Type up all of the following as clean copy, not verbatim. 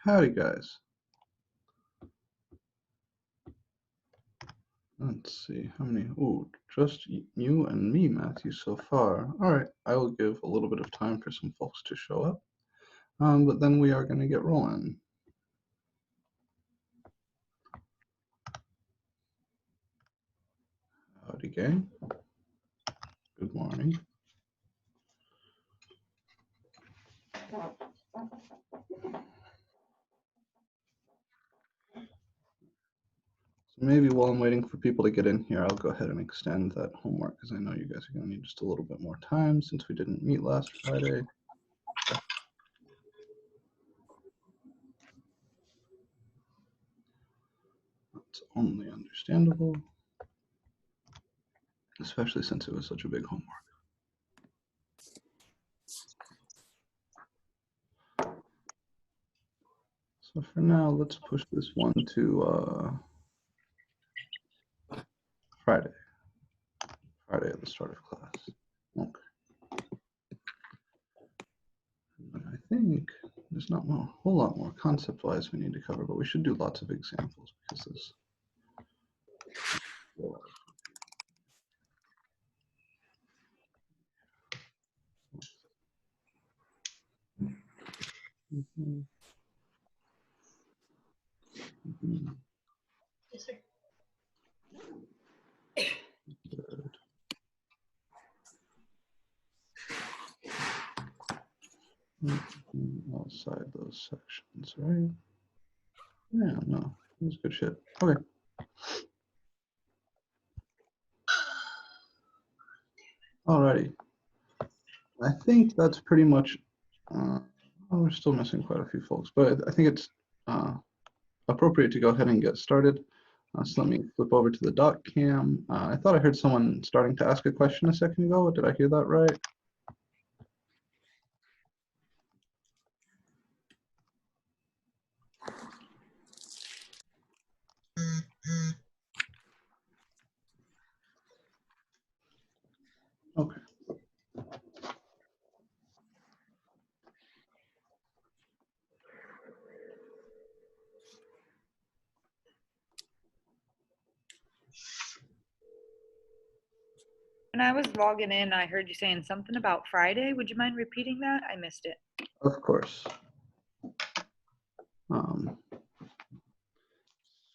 Howdy, guys. Let's see how many. Oh, just you and me, Matthew, so far. All right, I will give a little bit of time for some folks to show up, but then we are going to get rolling. Howdy, gang. Good morning. So maybe while I'm waiting for people to get in here, I'll go ahead and extend that homework because I know you guys are going to need just a little bit more time since we didn't meet last Friday. That's only understandable, especially since it was such a big homework. So for now, let's push this one to Friday at the start of class. Okay. But I think there's not a whole lot more concept-wise we need to cover, but we should do lots of examples because this. Yes, sir. Good. Outside those sections, right? Yeah, no, it was good shit. Okay. Alrighty. I think that's pretty much. Oh, we're still missing quite a few folks, but I think it's appropriate to go ahead and get started. So let me flip over to the doc cam. I thought I heard someone starting to ask a question a second ago. Did I hear that right? Okay. When I was logging in, I heard you saying something about Friday. Would you mind repeating that? I missed it. Of course.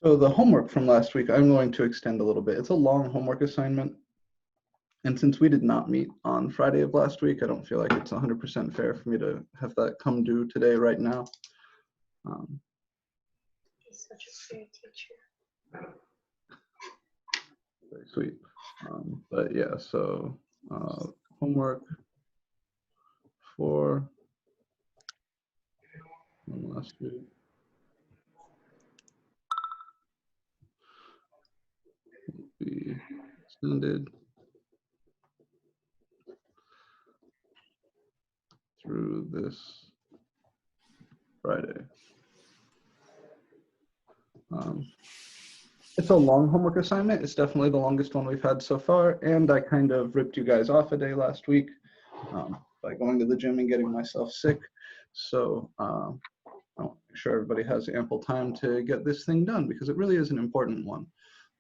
So the homework from last week, I'm going to extend a little bit. It's a long homework assignment. And since we did not meet on Friday of last week, I don't feel like it's 100% fair for me to have that come due today right now. He's such a fair teacher. Very sweet. But yeah, so homework for last week. Will be extended through this Friday. It's a long homework assignment. It's definitely the longest one we've had so far, and I kind of ripped you guys off a day last week by going to the gym and getting myself sick. So I want to make sure everybody has ample time to get this thing done because it really is an important one.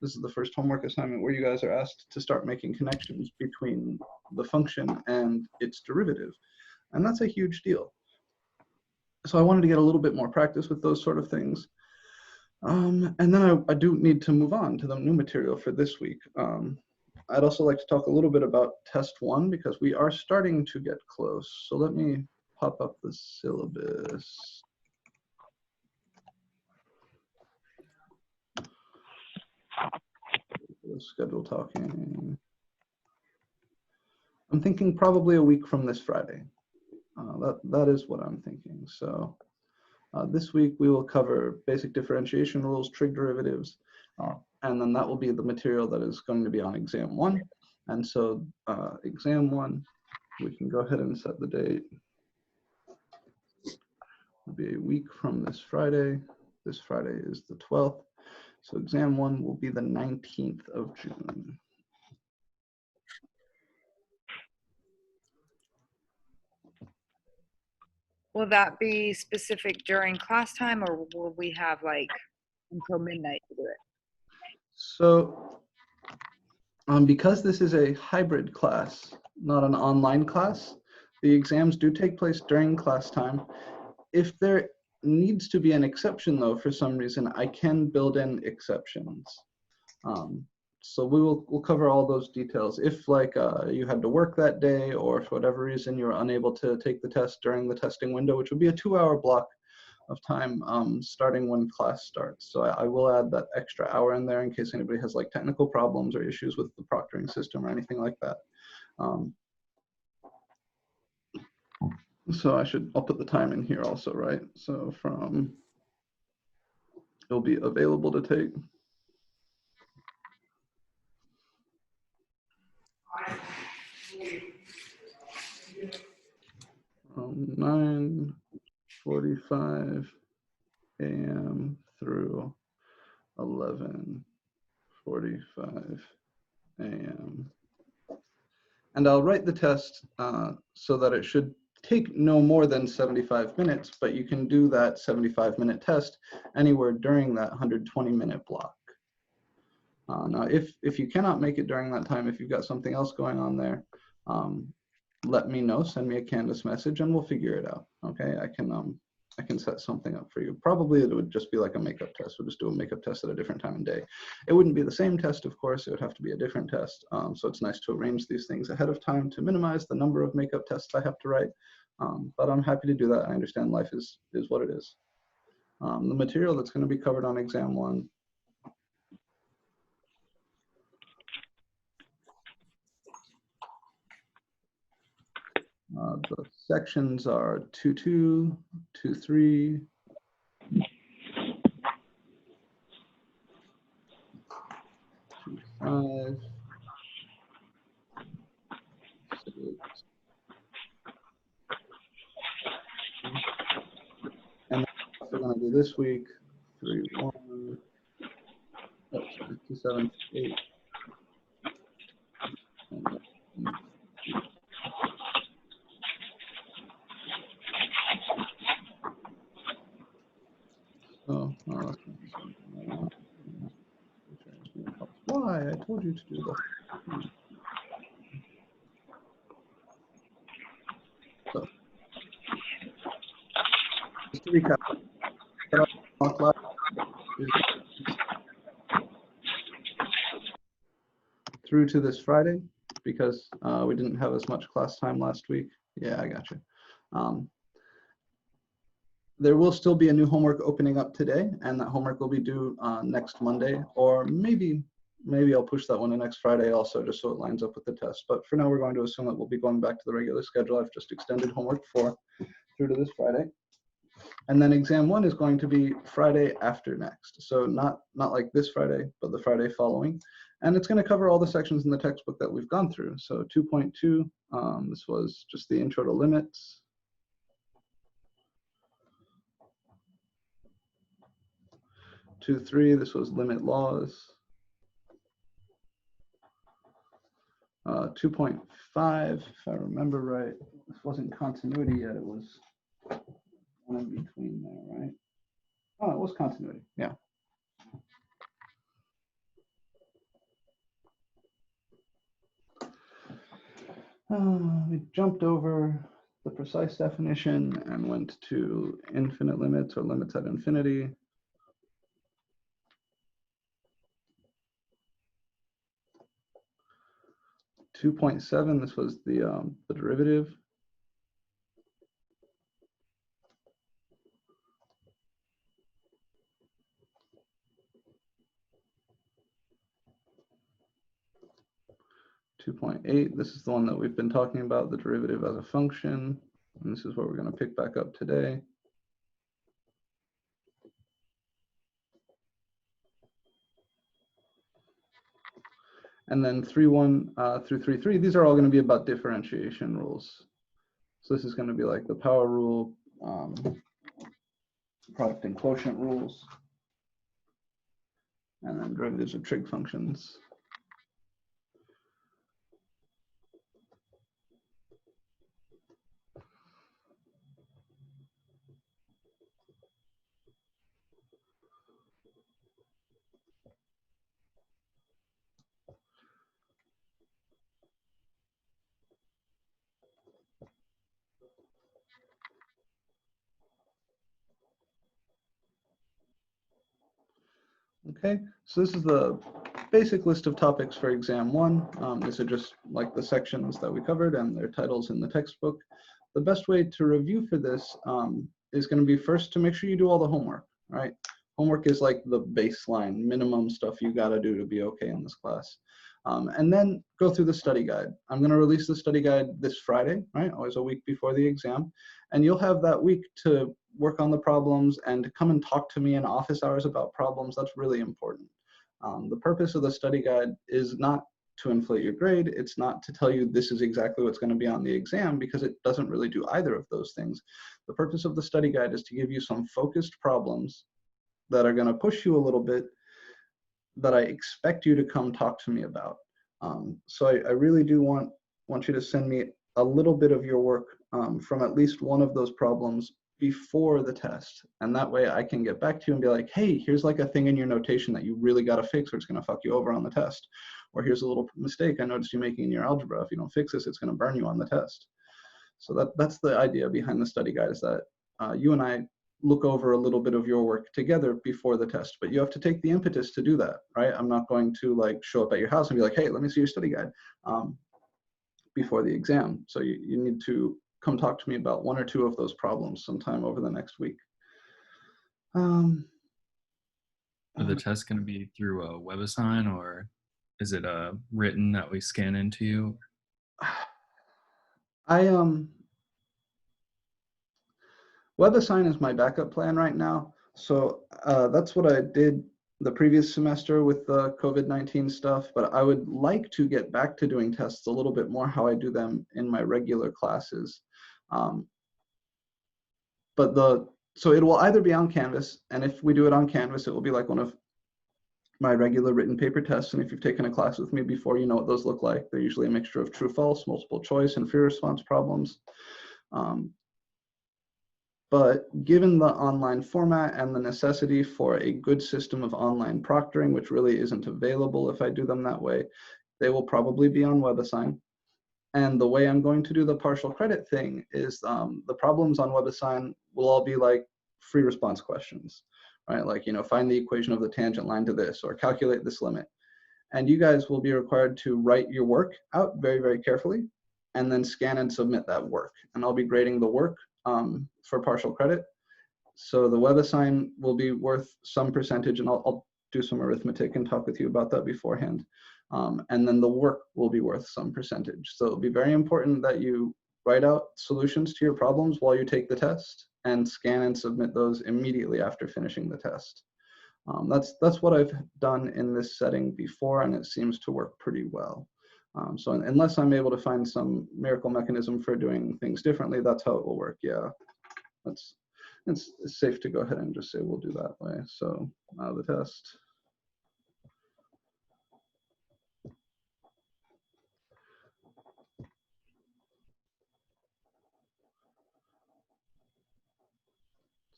This is the first homework assignment where you guys are asked to start making connections between the function and its derivative, and that's a huge deal. So I wanted to get a little bit more practice with those sort of things. And then I do need to move on to the new material for this week. I'd also like to talk a little bit about test one because we are starting to get close. So let me pop up the syllabus. Schedule talking. I'm thinking probably a week from this Friday. That is what I'm thinking. So this week we will cover basic differentiation rules, trig derivatives, and then that will be the material that is going to be on exam one. And so exam one, we can go ahead and set the date. It'll be a week from this Friday. This Friday is the 12th. So exam one will be the 19th of June. Will that be specific during class time, or will we have like until midnight to do it? So because this is a hybrid class, not an online class, the exams do take place during class time. If there needs to be an exception though, for some reason, I can build in exceptions. So we'll cover all those details. If like you had to work that day, or for whatever reason you were unable to take the test during the testing window, which would be a 2-hour block of time starting when class starts. So I will add that extra hour in there in case anybody has like technical problems or issues with the proctoring system or anything like that. So I'll put the time in here also, right? So it'll be available to take. 9:45 a.m. through 11:45 a.m. And I'll write the test so that it should take no more than 75 minutes, but you can do that 75-minute test anywhere during that 120-minute block. Now, if you cannot make it during that time, if you've got something else going on there, let me know, send me a Canvas message, and we'll figure it out, okay? I can set something up for you. Probably it would just be like a makeup test. We'll just do a makeup test at a different time and day. It wouldn't be the same test, of course. It would have to be a different test. So it's nice to arrange these things ahead of time to minimize the number of makeup tests I have to write. But I'm happy to do that. I understand life is what it is. The material that's going to be covered on exam 1. The sections are 2.2, 2.3, 2.5, 6, and we're going to do this week 3.1, 2.7, 8. Oh, that's not why I told you to do that. So, just to recap, through to this Friday because we didn't have as much class time last week. Yeah, I got you. There will still be a new homework opening up today, and that homework will be due next Monday, or maybe I'll push that one to next Friday also, just so it lines up with the test. But for now, we're going to assume that we'll be going back to the regular schedule. I've just extended homework 4 through to this Friday. And then exam 1 is going to be Friday after next. So not like this Friday, but the Friday following. And it's going to cover all the sections in the textbook that we've gone through. So 2.2, this was just the intro to limits. 2.3, this was limit laws. 2.5, if I remember right, this wasn't continuity yet, it was one in between there, right? Oh, it was continuity, yeah. We jumped over the precise definition and went to infinite limits or limits at infinity. 2.7, this was the derivative. (2.8), this is the one that we've been talking about, the derivative as a function. And this is what we're going to pick back up today. And then 3.1 through 3.3, these are all going to be about differentiation rules. So this is going to be like the power rule, product and quotient rules, and then derivatives of trig functions. Okay, so this is the basic list of topics for exam 1. These are just like the sections that we covered and their titles in the textbook. The best way to review for this is going to be first to make sure you do all the homework, right? Homework is like the baseline, minimum stuff you got to do to be okay in this class. And then go through the study guide. I'm going to release the study guide this Friday, right? Always a week before the exam. And you'll have that week to work on the problems and to come and talk to me in office hours about problems. That's really important. The purpose of the study guide is not to inflate your grade. It's not to tell you this is exactly what's going to be on the exam, because it doesn't really do either of those things. The purpose of the study guide is to give you some focused problems that are going to push you a little bit, that I expect you to come talk to me about. So I really do want you to send me a little bit of your work from at least one of those problems before the test. And that way I can get back to you and be like, hey, here's like a thing in your notation that you really got to fix or it's going to fuck you over on the test. Or here's a little mistake I noticed you making in your algebra. If you don't fix this, it's going to burn you on the test. So that's the idea behind the study guide, is that you and I look over a little bit of your work together before the test, but you have to take the impetus to do that, right? I'm not going to like show up at your house and be like, hey, let me see your study guide before the exam. So you need to come talk to me about one or two of those problems sometime over the next week. Are the tests going to be through a WebAssign, or is it written that we scan into you? WebAssign is my backup plan right now. So that's what I did the previous semester with the COVID-19 stuff, but I would like to get back to doing tests a little bit more how I do them in my regular classes. So it will either be on Canvas, and if we do it on Canvas, it will be like one of my regular written paper tests. And if you've taken a class with me before, you know what those look like. They're usually a mixture of true, false, multiple choice, and free response problems. But given the online format and the necessity for a good system of online proctoring, which really isn't available if I do them that way, they will probably be on WebAssign. And the way I'm going to do the partial credit thing is the problems on WebAssign will all be like free response questions, right? Like, you know, find the equation of the tangent line to this, or calculate this limit. And you guys will be required to write your work out very, very carefully, and then scan and submit that work. And I'll be grading the work for partial credit. So the WebAssign will be worth some percentage, and I'll do some arithmetic and talk with you about that beforehand. And then the work will be worth some percentage. So it'll be very important that you write out solutions to your problems while you take the test, and scan and submit those immediately after finishing the test. That's what I've done in this setting before, and it seems to work pretty well. So unless I'm able to find some miracle mechanism for doing things differently, that's how it will work. Yeah, it's safe to go ahead and just say we'll do that way. So the test.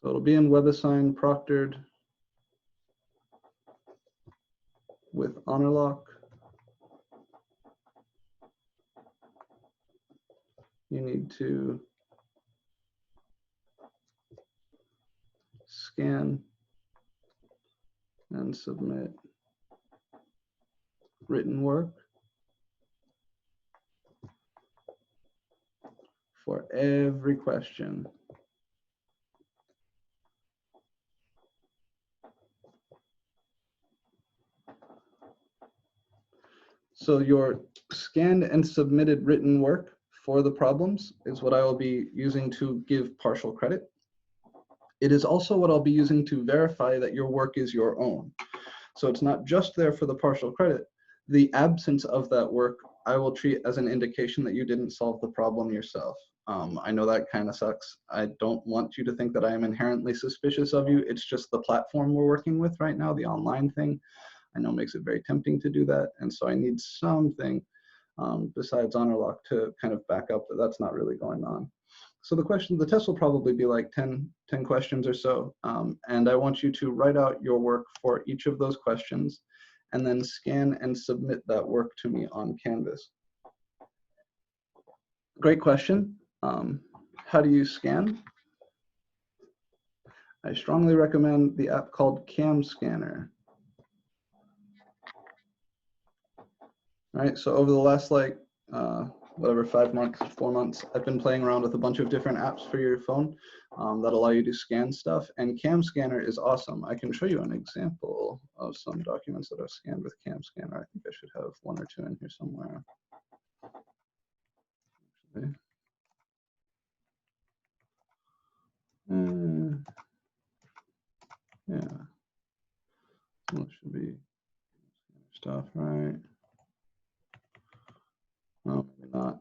So it'll be in WebAssign proctored with HonorLock. You need to scan and submit written work for every question. So your scanned and submitted written work for the problems is what I will be using to give partial credit. It is also what I'll be using to verify that your work is your own. So it's not just there for the partial credit. The absence of that work I will treat as an indication that you didn't solve the problem yourself. I know that kind of sucks. I don't want you to think that I am inherently suspicious of you. It's just the platform we're working with right now, the online thing. I know makes it very tempting to do that. And so I need something besides HonorLock to kind of back up that that's not really going on. So the test will probably be like 10 questions or so. And I want you to write out your work for each of those questions, and then scan and submit that work to me on Canvas. Great question. How do you scan? I strongly recommend the app called Cam Scanner. right? So over the last like, whatever, 5 months, 4 months, I've been playing around with a bunch of different apps for your phone that allow you to scan stuff. And Cam Scanner is awesome. I can show you an example of some documents that I've scanned with Cam Scanner. I think I should have 1 or 2 in here somewhere. Okay. Yeah, that should be stuff, right? No, maybe not.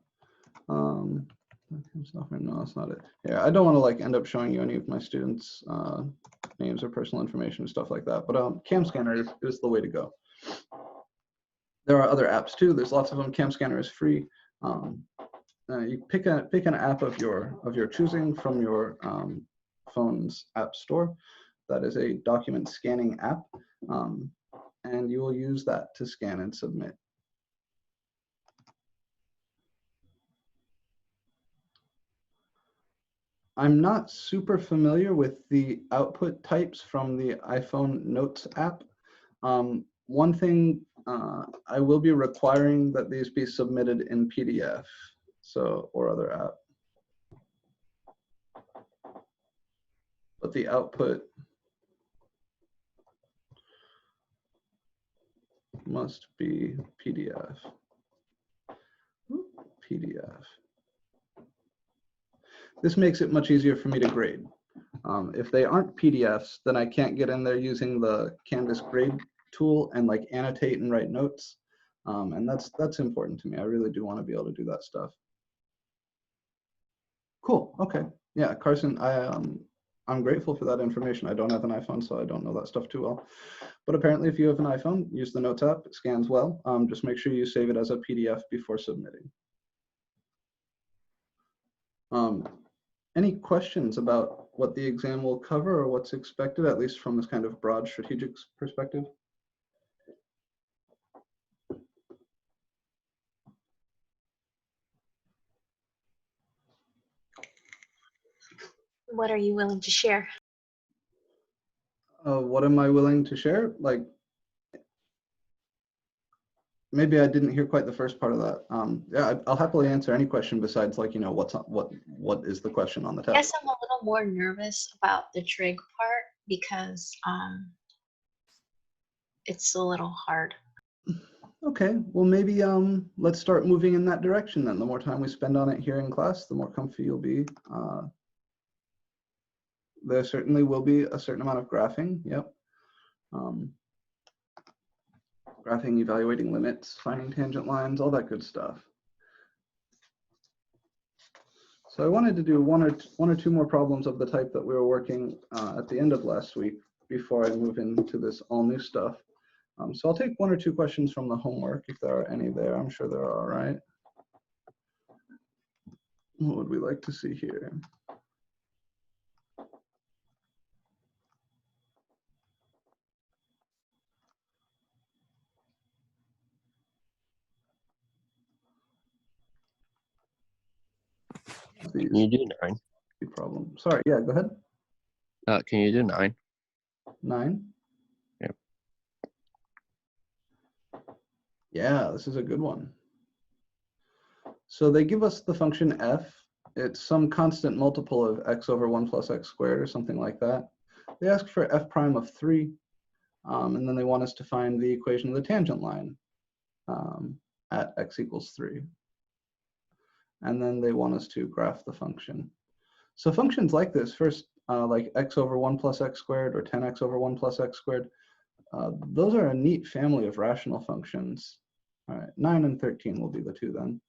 Software, no, that's not it. Yeah, I don't want to like end up showing you any of my students' names or personal information and stuff like that. But Cam Scanner is the way to go. There are other apps too. There's lots of them. Cam Scanner is free. You pick an app of your choosing from your phone's app store. That is a document scanning app, and you will use that to scan and submit. I'm not super familiar with the output types from the iPhone Notes app. One thing, I will be requiring that these be submitted in PDF, so, or other app. But the output must be PDF. PDF. This makes it much easier for me to grade. If they aren't PDFs, then I can't get in there using the Canvas grade tool and like annotate and write notes. And that's important to me. I really do want to be able to do that stuff. Cool. Okay. Yeah, Carson, I'm grateful for that information. I don't have an iPhone, so I don't know that stuff too well. But apparently, if you have an iPhone, use the Notes app. It scans well. Just make sure you save it as a PDF before submitting. Any questions about what the exam will cover or what's expected, at least from this kind of broad strategic perspective? What are you willing to share? What am I willing to share? Like, maybe I didn't hear quite the first part of that. Yeah, I'll happily answer any question besides like, you know, what is the question on the I test? guess I'm a little more nervous about the trig part because it's a little hard. Okay, well maybe let's start moving in that direction then. The more time we spend on it here in class, the more comfy you'll be. There certainly will be a certain amount of graphing, yep. Graphing, evaluating limits, finding tangent lines, all that good stuff. So I wanted to do one or two more problems of the type that we were working at the end of last week before I move into this all new stuff. So I'll take 1 or 2 questions from the homework if there are any there. I'm sure there are, right? What would we like to see here? Can you do 9? Problem. Sorry, yeah, go ahead. Can you do 9? 9? Yep. Yeah, this is a good one. So they give us the function f. It's some constant multiple of x over 1 plus x squared or something like that. They ask for f prime of 3, and then they want us to find the equation of the tangent line at x equals 3. And then they want us to graph the function. So functions like this, first, like x over 1 plus x squared or 10x over 1 plus x squared, those are a neat family of rational functions. All right, 9 and 13 will be the 2 then.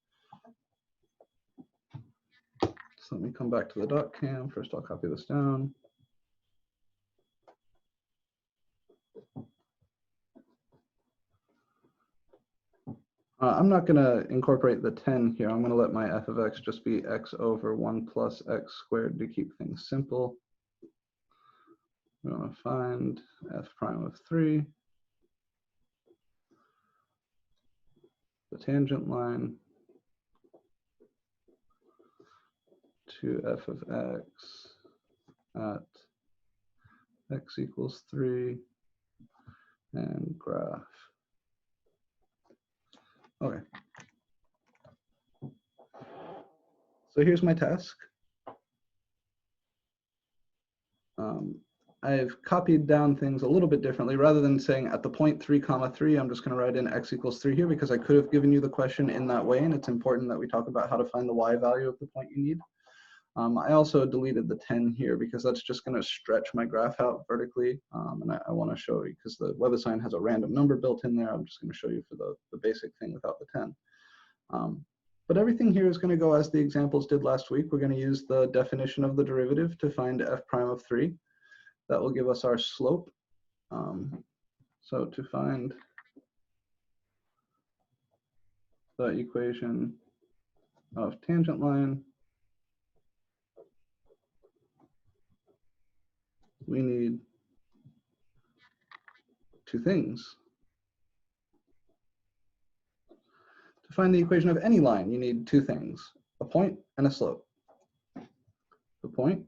So let me come back to the doc cam. First, I'll copy this down. I'm not going to incorporate the 10 here. I'm going to let my f of x just be x over 1 plus x squared to keep things simple. We're going to find f prime of 3, the tangent line, to f of x at x equals 3, and graph. Okay. So here's my task. I've copied down things a little bit differently. Rather than saying at the point 3 comma 3, I'm just going to write in x equals 3 here because I could have given you the question in that way, and it's important that we talk about how to find the y value of the point you need. I also deleted the 10 here because that's just going to stretch my graph out vertically, and I want to show you because the WebAssign has a random number built in there. I'm just going to show you for the basic thing without the 10. But everything here is going to go as the examples did last week. We're going to use the definition of the derivative to find f prime of 3. That will give us our slope. So to find the equation of tangent line, we need two things. To find the equation of any line, you need two things, a point and a slope. The point,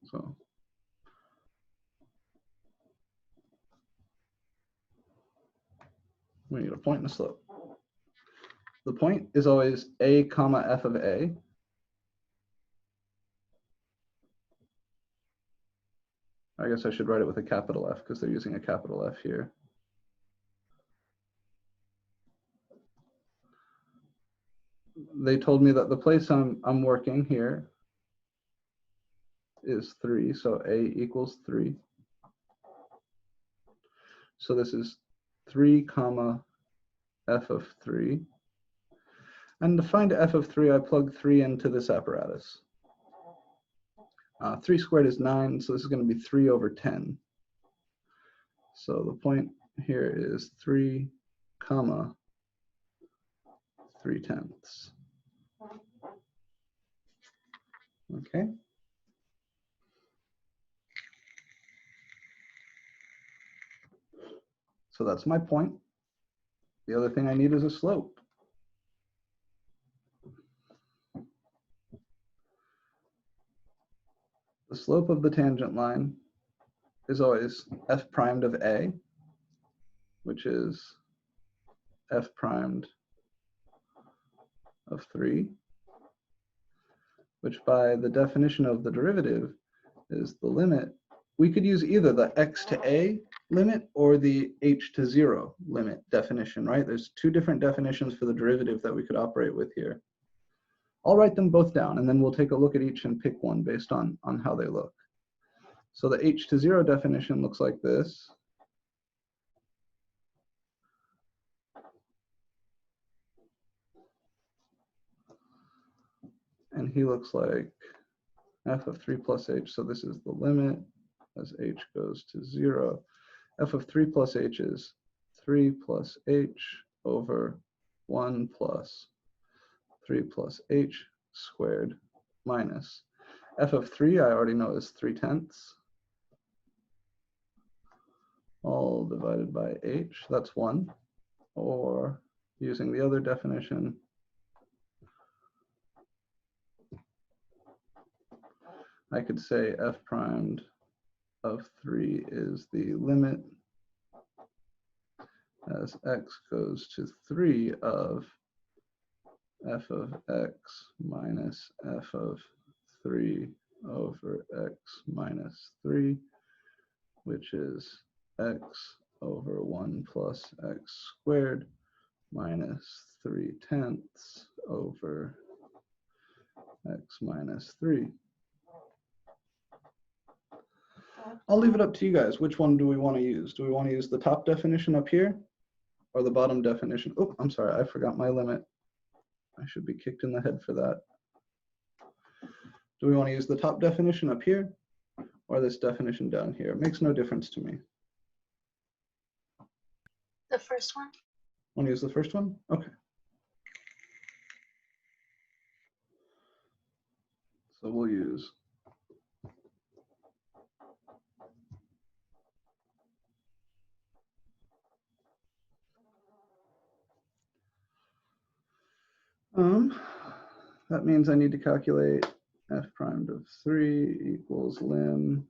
so we need a point and a slope. The point is always a comma f of a. I guess I should write it with a capital F because they're using a capital F here. They told me that the place I'm working here is 3, so a equals 3. So this is 3 comma f of 3. And to find f of 3, I plug 3 into this apparatus. 3 squared is 9, so this is going to be 3 over 10. So the point here is 3 comma 3/10. Okay. So that's my point. The other thing I need is a slope. The slope of the tangent line is always f primed of a, which is f primed of 3, which by the definition of the derivative is the limit. We could use either the x to a limit or the h to 0 limit definition, right? There's two different definitions for the derivative that we could operate with here. I'll write them both down and then we'll take a look at each and pick one based on how they look. So the h to 0 definition looks like this. And he looks like f of 3 plus h. So this is the limit as h goes to 0. F of 3 plus h is 3 plus h over 1 plus 3 plus h squared minus f of 3 I already know is 3/10, all divided by h, that's 1. Or using the other definition, I could say f primed of 3 is the limit as x goes to 3 of f of x minus f of 3 over x minus 3, which is x over 1 plus x squared minus 3/10 over x minus 3. I'll leave it up to you guys. Which one do we want to use? Do we want to use the top definition up here or the bottom definition? Oh, I'm sorry, I forgot my limit. I should be kicked in the head for that. Do we want to use the top definition up here or this definition down here? It makes no difference to me. The first one? Want to use the first one? Okay. So we'll use that means I need to calculate f primed of 3 equals lim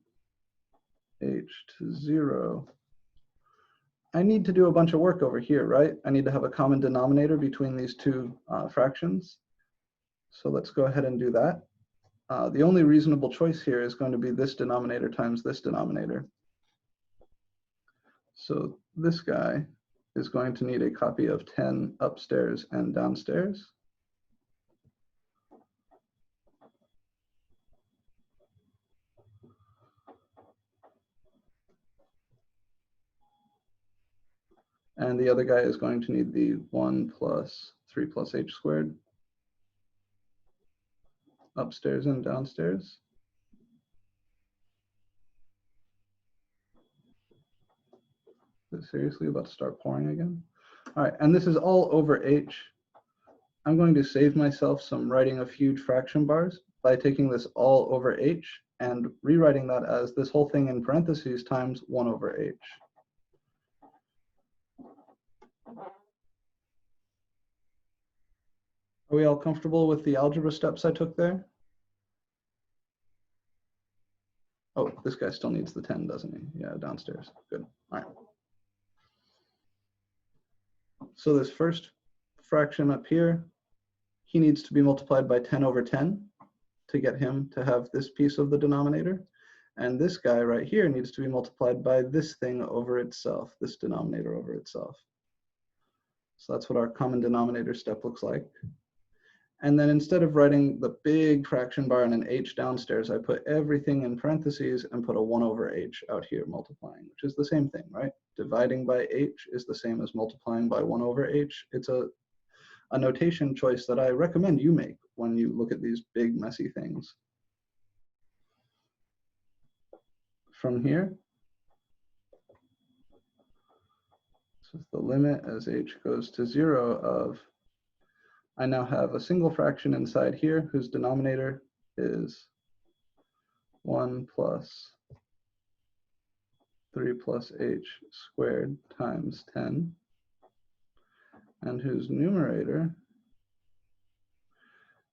h to 0 I need to do a bunch of work over here, right? I need to have a common denominator between these two fractions. So let's go ahead and do that. The only reasonable choice here is going to be this denominator times this denominator. So this guy is going to need a copy of 10 upstairs and downstairs. And the other guy is going to need the 1 plus 3 plus h squared upstairs and downstairs. Is it seriously about to start pouring again? All right, and this is all over h. I'm going to save myself some writing of huge fraction bars by taking this all over h and rewriting that as this whole thing in parentheses times 1 over h. Are we all comfortable with the algebra steps I took there? Oh, this guy still needs the 10, doesn't he? Yeah, downstairs. Good. All right. So this first fraction up here, he needs to be multiplied by 10 over 10 to get him to have this piece of the denominator. And this guy right here needs to be multiplied by this thing over itself, this denominator over itself. So that's what our common denominator step looks like. And then instead of writing the big fraction bar and an h downstairs, I put everything in parentheses and put a 1 over h out here multiplying, which is the same thing, right? Dividing by h is the same as multiplying by 1 over h. It's a notation choice that I recommend you make when you look at these big, messy things. From here, this is the limit as h goes to 0 of, I now have a single fraction inside here whose denominator is 1 plus 3 plus h squared times 10, and whose numerator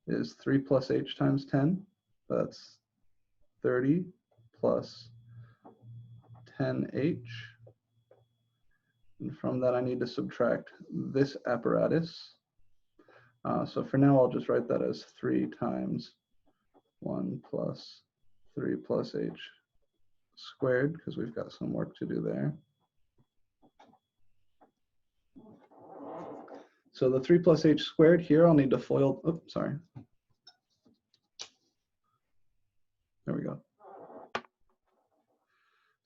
is 3 plus h times 10. That's 30 plus 10h. And from that, I need to subtract this apparatus. So for now, I'll just write that as 3 times 1 plus 3 plus h squared, because we've got some work to do there. So the 3 plus h squared here, I'll need to FOIL, oops, sorry. There we go.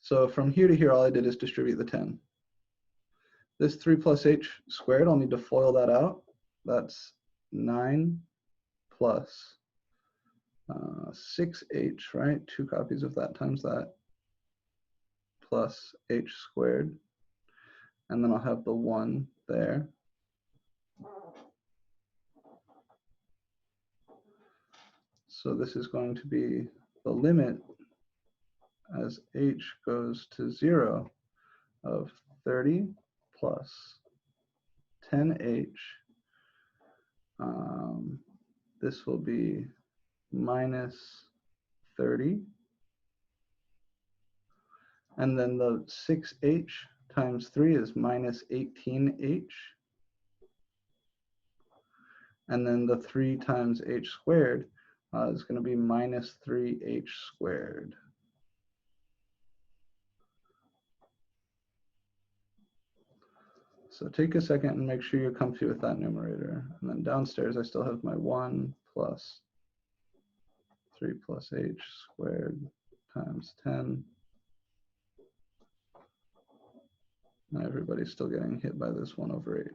So from here to here, all I did is distribute the 10. This 3 plus h squared, I'll need to FOIL that out. That's 9 plus 6h, right? 2 copies of that times that, plus h squared. And then I'll have the 1 there. So this is going to be the limit as h goes to 0 of 30 plus 10h. This will be minus 30. And then the 6h times 3 is minus 18h. And then the 3 times h squared is going to be minus 3h squared. So take a second and make sure you're comfy with that numerator. And then downstairs, I still have my 1 plus 3 plus h squared times 10. And everybody's still getting hit by this 1 over h.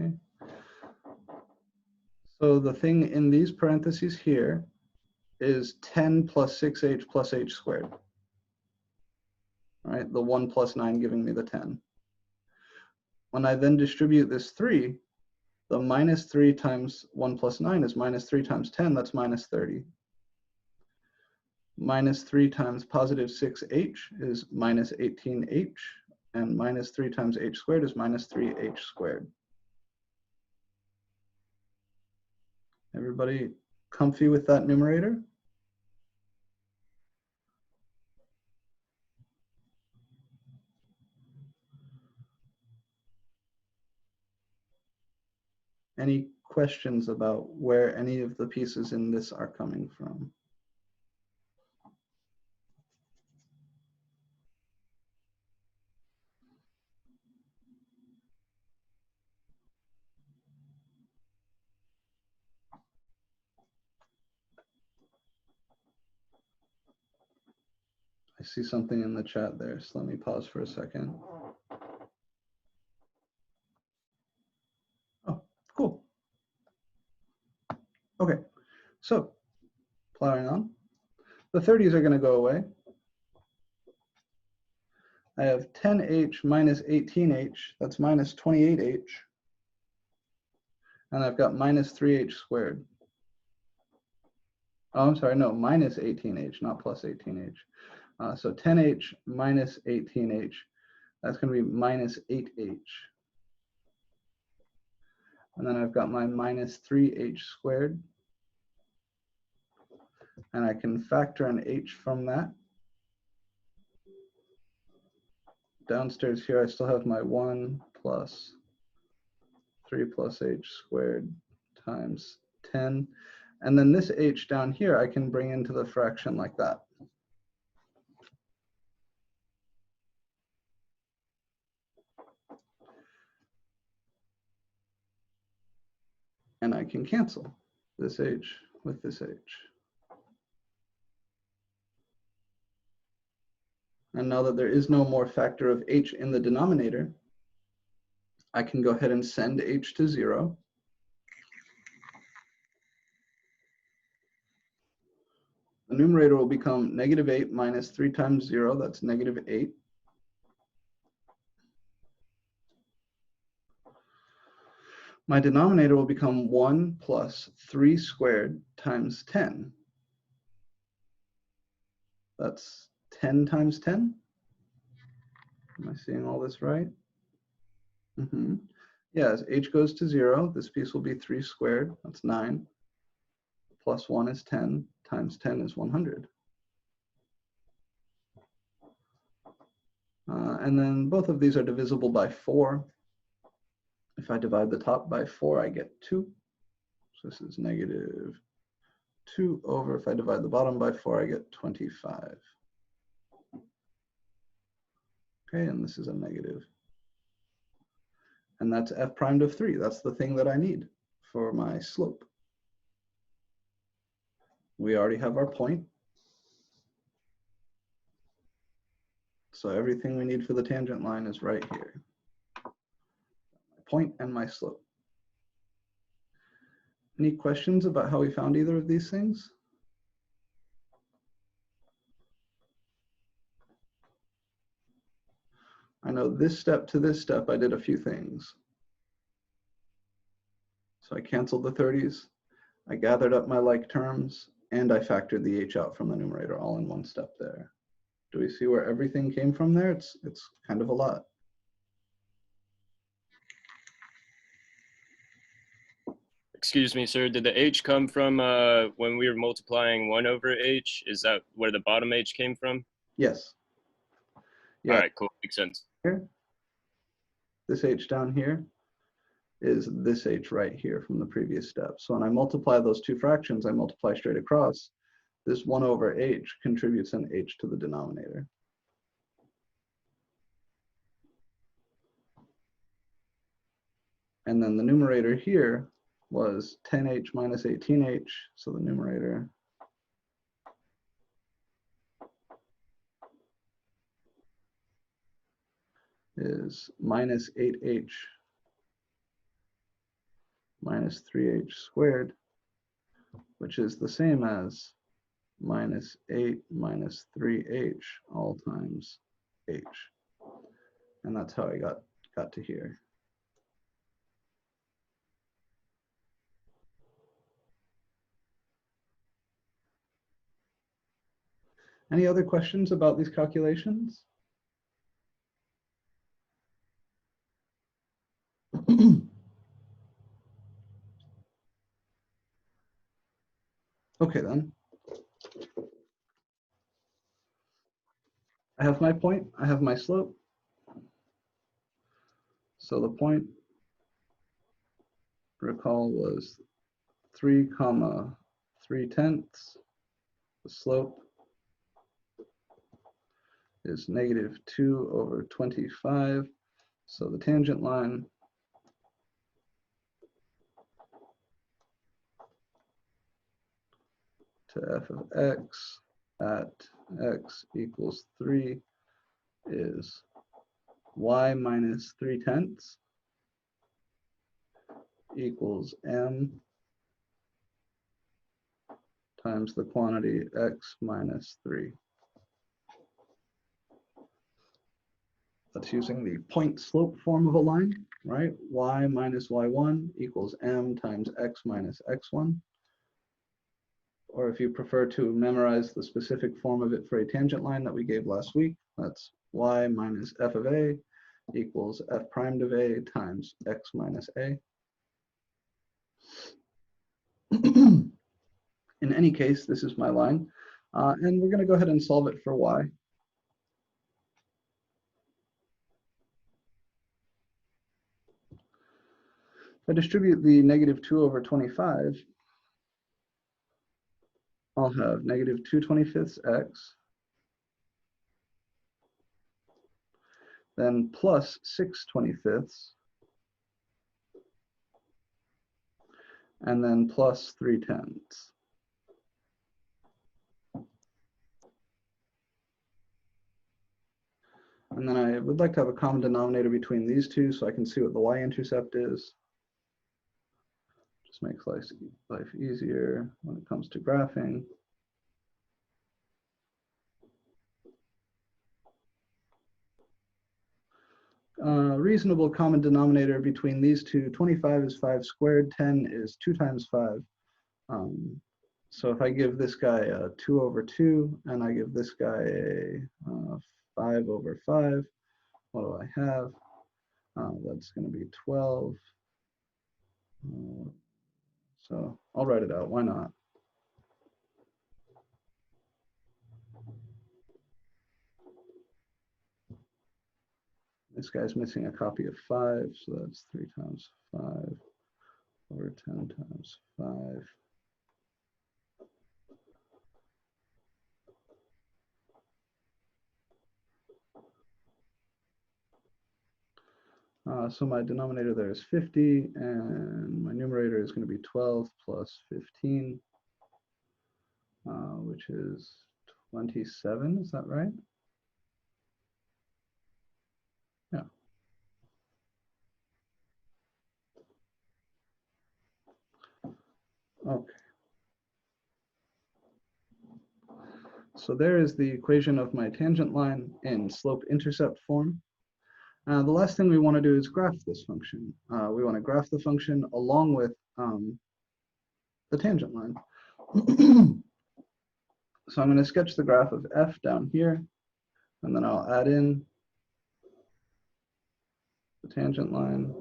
Okay. So the thing in these parentheses here is 10 plus 6h plus h squared. Right, the 1 plus 9 giving me the 10. When I then distribute this 3, the minus 3 times 1 plus 9 is minus 3 times 10, that's minus 30. Minus 3 times positive 6h is minus 18h, and minus 3 times h squared is minus 3h squared. Everybody comfy with that numerator? any questions about where any of the pieces in this are coming from? I see something in the chat there, so let me pause for a second. Oh, cool. Okay, so plowing on. The 30s are going to go away. I have 10h minus 18h, that's minus 28h. And I've got minus 3h squared. Oh, I'm sorry, no, minus 18h, not plus 18h. So 10h minus 18h, that's going to be minus 8h. And then I've got my minus 3h squared. And I can factor an h from that. Downstairs here, I still have my 1 plus 3 plus h squared times 10. And then this h down here, I can bring into the fraction like that. And I can cancel this h with this h. And now that there is no more factor of h in the denominator, I can go ahead and send h to 0. The numerator will become negative 8 minus 3 times 0, that's negative 8. My denominator will become 1 plus 3 squared times 10. That's 10 times 10. Am I seeing all this right? Yeah, as h goes to 0, this piece will be 3 squared, that's 9. Plus 1 is 10, times 10 is 100. And then both of these are divisible by 4. If I divide the top by 4, I get 2. So this is negative 2 over, if I divide the bottom by 4, I get 25. Okay, and this is a negative. And that's f primed of 3. That's the thing that I need for my slope. We already have our point. So everything we need for the tangent line is right here. My point and my slope. Any questions about how we found either of these things? I know this step to this step, I did a few things. So I canceled the 30s, I gathered up my like terms, and I factored the h out from the numerator all in one step there. Do we see where everything came from there? It's kind of a lot. Excuse me, sir. Did the h come from when we were multiplying 1 over h? Is that where the bottom h came from? Yes. Yeah. All right, cool. Makes sense. Here, this h down here is this h right here from the previous step. So when I multiply those two fractions, I multiply straight across. This 1 over h contributes an h to the denominator. And then the numerator here was 10h minus 18h, so the numerator is minus 8h minus 3h squared, which is the same as minus 8 minus 3h all times h. And that's how I got to here. Any other questions about these calculations? Okay then. I have my point, I have my slope. So the point recall, was 3,3/10. The slope is -2/25. So the tangent line to f of x at x equals 3 is y minus 3/10 equals m times the quantity x minus 3. That's using the point slope form of a line, right? Y minus y1 equals m times x minus x1. Or if you prefer to memorize the specific form of it for a tangent line that we gave last week, that's y minus f of a equals f prime of a times x minus a. In any case, this is my line, and we're going to go ahead and solve it for y. If I distribute the -2/25, I'll have -2/25 x, then plus 6/25, and then plus 3/10. And then I would like to have a common denominator between these two so I can see what the y-intercept is. Just makes life easier when it comes to graphing. Reasonable common denominator between these two, 25 is 5 squared, 10 is 2 times 5. So if I give this guy a 2/2 and I give this guy a 5/5, what do I have? That's going to be 12. So I'll write it out. Why not? This guy's missing a copy of 5, so that's 3 times 5 over 10 times 5. So my denominator there is 50, and my numerator is going to be 12 plus 15, which is 27. Is that right? Yeah. Okay. So there is the equation of my tangent line in slope-intercept form. The last thing we want to do is graph this function. We want to graph the function along with the tangent line. So I'm going to sketch the graph of f down here, and then I'll add in the tangent line.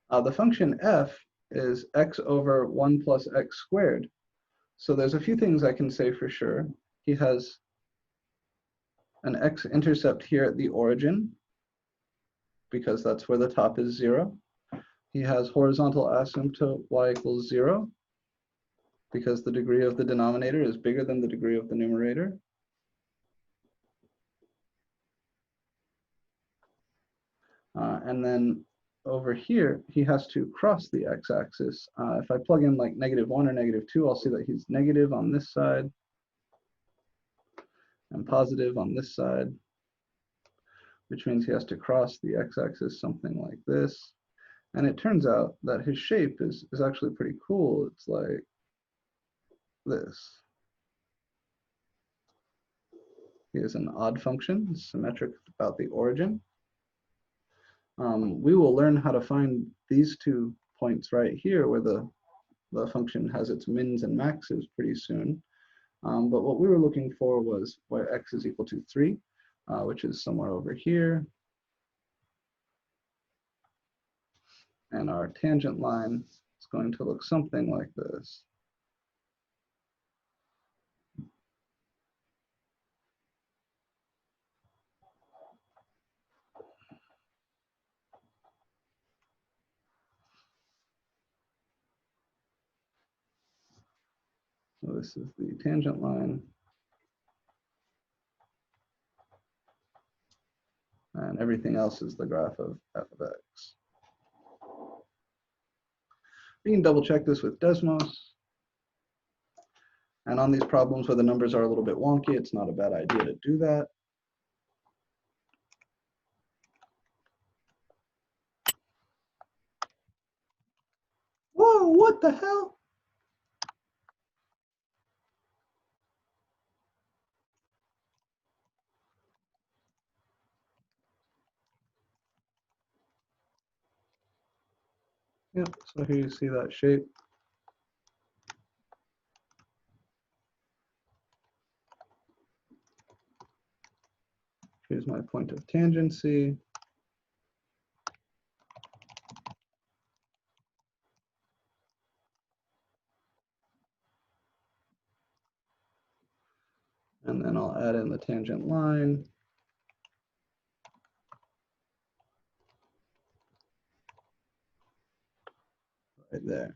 The function f is x over 1 plus x squared. So there's a few things I can say for sure. He has an x-intercept here at the origin, because that's where the top is 0. He has horizontal asymptote y equals 0, because the degree of the denominator is bigger than the degree of the numerator. And then over here, he has to cross the x-axis. If I plug in like -1 or -2, I'll see that he's negative on this side and positive on this side, which means he has to cross the x-axis something like this. And it turns out that his shape is actually pretty cool. It's like this. He is an odd function, symmetric about the origin. We will learn how to find these 2 points right here where the function has its mins and maxes pretty soon. But what we were looking for was where x is equal to 3, which is somewhere over here. And our tangent line is going to look something like this. So this is the tangent line. And everything else is the graph of f of x. We can double check this with Desmos. And on these problems where the numbers are a little bit wonky, it's not a bad idea to do that. Whoa, what the hell? Yep, so here you see that shape. Here's my point of tangency. And then I'll add in the tangent line. Right there.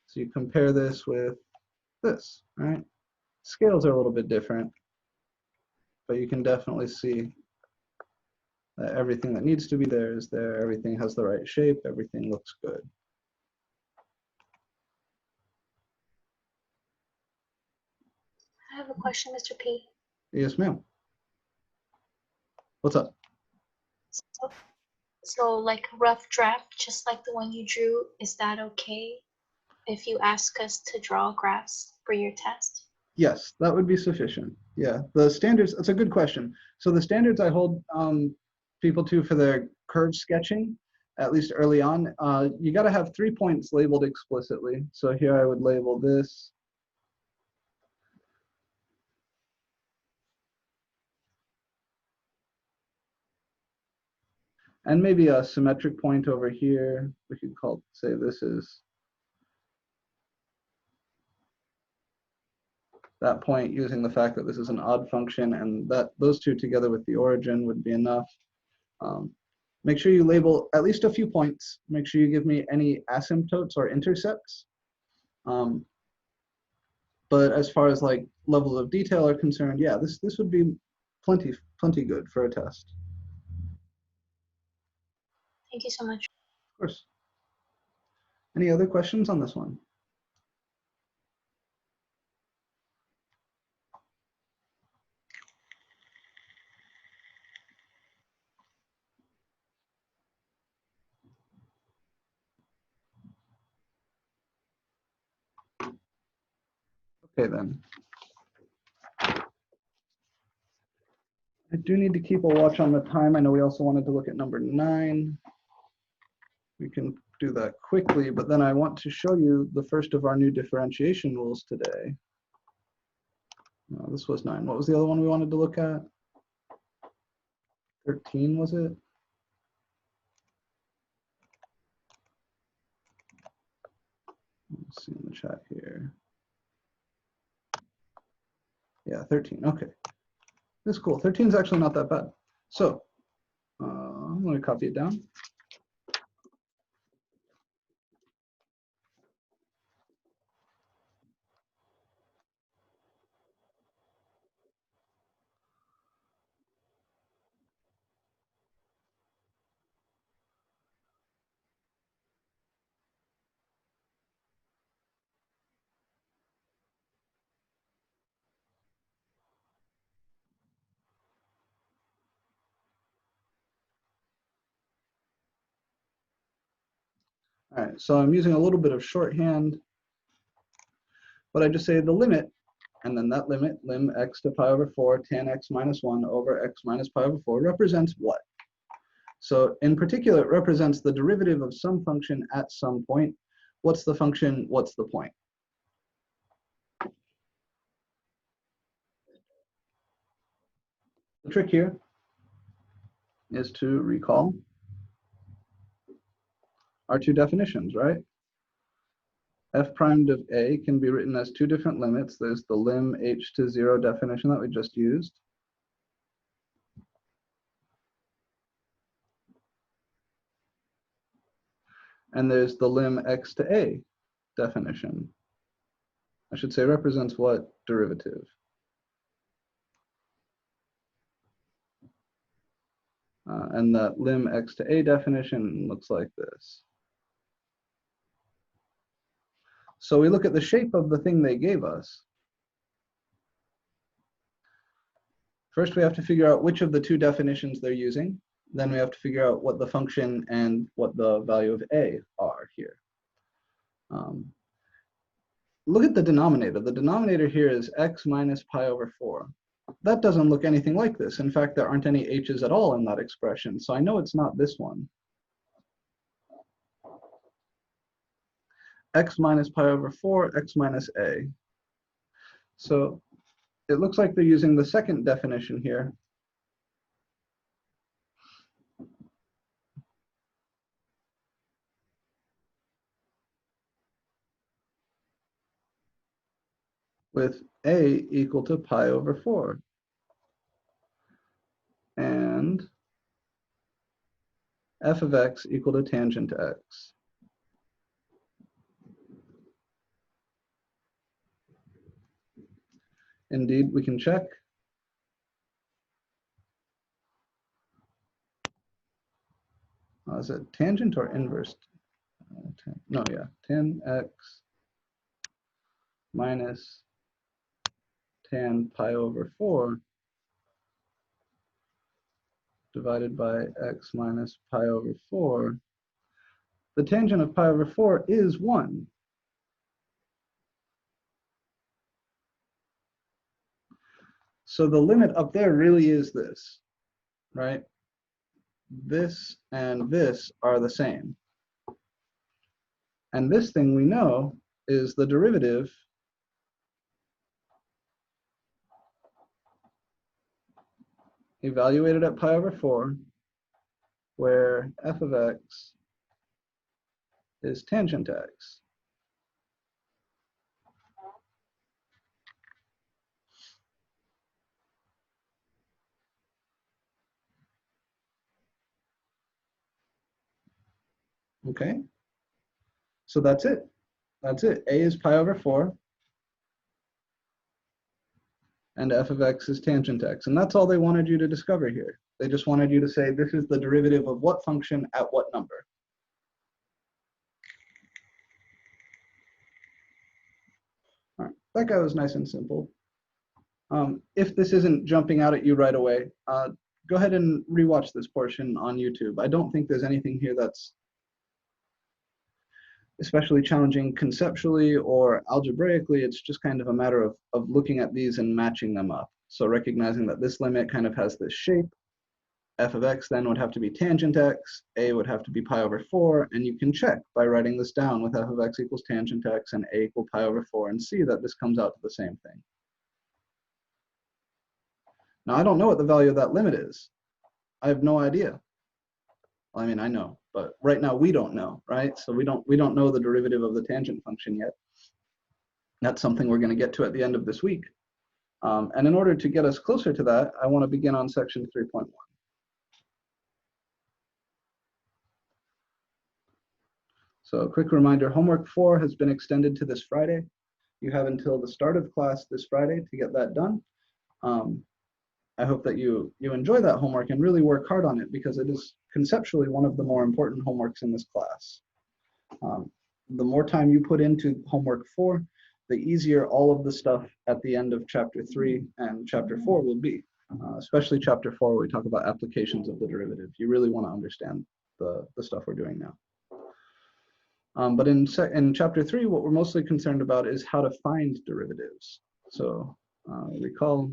So you compare this with this, right? Scales are a little bit different, but you can definitely see that everything that needs to be there is there. Everything has the right shape. Everything looks good. I have a question, Mr. P. Yes, ma'am. What's up? So like a rough draft, just like the one you drew, is that okay if you ask us to draw graphs for your test? Yes, that would be sufficient. Yeah, the standards, that's a good question. So the standards I hold people to for their curve sketching, at least early on, you got to have 3 points labeled explicitly. So here I would label this. And maybe a symmetric point over here. We could call, say this is that point using the fact that this is an odd function, and that those two together with the origin would be enough. Make sure you label at least a few points. Make sure you give me any asymptotes or intercepts. But as far as like levels of detail are concerned, yeah, this would be plenty good for a test. Thank you so much. Of course. Any other questions on this one? Okay, then. I do need to keep a watch on the time. I know we also wanted to look at number 9. We can do that quickly, but then I want to show you the first of our new differentiation rules today. No, this was 9. What was the other one we wanted to look at? 13, was it? Let's see in the chat here. Yeah, 13, okay. That's cool. 13 is actually not that bad. So I'm going to copy it down. All right, so I'm using a little bit of shorthand, but I just say the limit, and then that limit, lim x to pi over 4 tan x minus 1 over x minus pi over 4 represents what? So in particular, it represents the derivative of some function at some point. What's the function? What's the point? The trick here is to recall our two definitions, right? F primed of A can be written as two different limits. There's the lim h to 0 definition that we just used. And there's the lim x to a definition. I should say represents what derivative? And that lim x to a definition looks like this. So we look at the shape of the thing they gave us. First, we have to figure out which of the two definitions they're using. Then we have to figure out what the function and what the value of a are here. Look at the denominator. The denominator here is x minus pi over 4. That doesn't look anything like this. In fact, there aren't any h's at all in that expression, so I know it's not this one. X minus pi over 4, x minus a. So it looks like they're using the second definition here. With a equal to pi over 4. And f of x equal to tangent x. Indeed, we can check. Is it tangent or inverse? No, yeah, tan x minus tan pi over 4 divided by x minus pi over 4. The tangent of pi over 4 is 1. So the limit up there really is this, right? This and this are the same. And this thing we know is the derivative evaluated at pi over 4, where f of x is tangent x. Okay, so that's it. That's it. A is pi over 4, and f of x is tangent x. And that's all they wanted you to discover here. They just wanted you to say this is the derivative of what function at what number. All right, that guy was nice and simple. If this isn't jumping out at you right away, go ahead and rewatch this portion on YouTube. I don't think there's anything here that's especially challenging conceptually or algebraically. It's just kind of a matter of looking at these and matching them up. So recognizing that this limit kind of has this shape, f of x then would have to be tangent x, a would have to be pi over 4, and you can check by writing this down with f of x equals tangent x and a equal pi over 4 and see that this comes out to the same thing. Now I don't know what the value of that limit is. I have no idea. Well, I mean, I know, but right now we don't know, right? So we don't know the derivative of the tangent function yet. That's something we're going to get to at the end of this week. And in order to get us closer to that, I want to begin on section 3.1. So a quick reminder, homework 4 has been extended to this Friday. You have until the start of class this Friday to get that done. I hope that you enjoy that homework and really work hard on it, because it is conceptually one of the more important homeworks in this class. The more time you put into homework 4, the easier all of the stuff at the end of chapter 3 and chapter 4 will be, especially chapter 4 where we talk about applications of the derivative. You really want to understand the stuff we're doing now. But in chapter 3, what we're mostly concerned about is how to find derivatives. So recall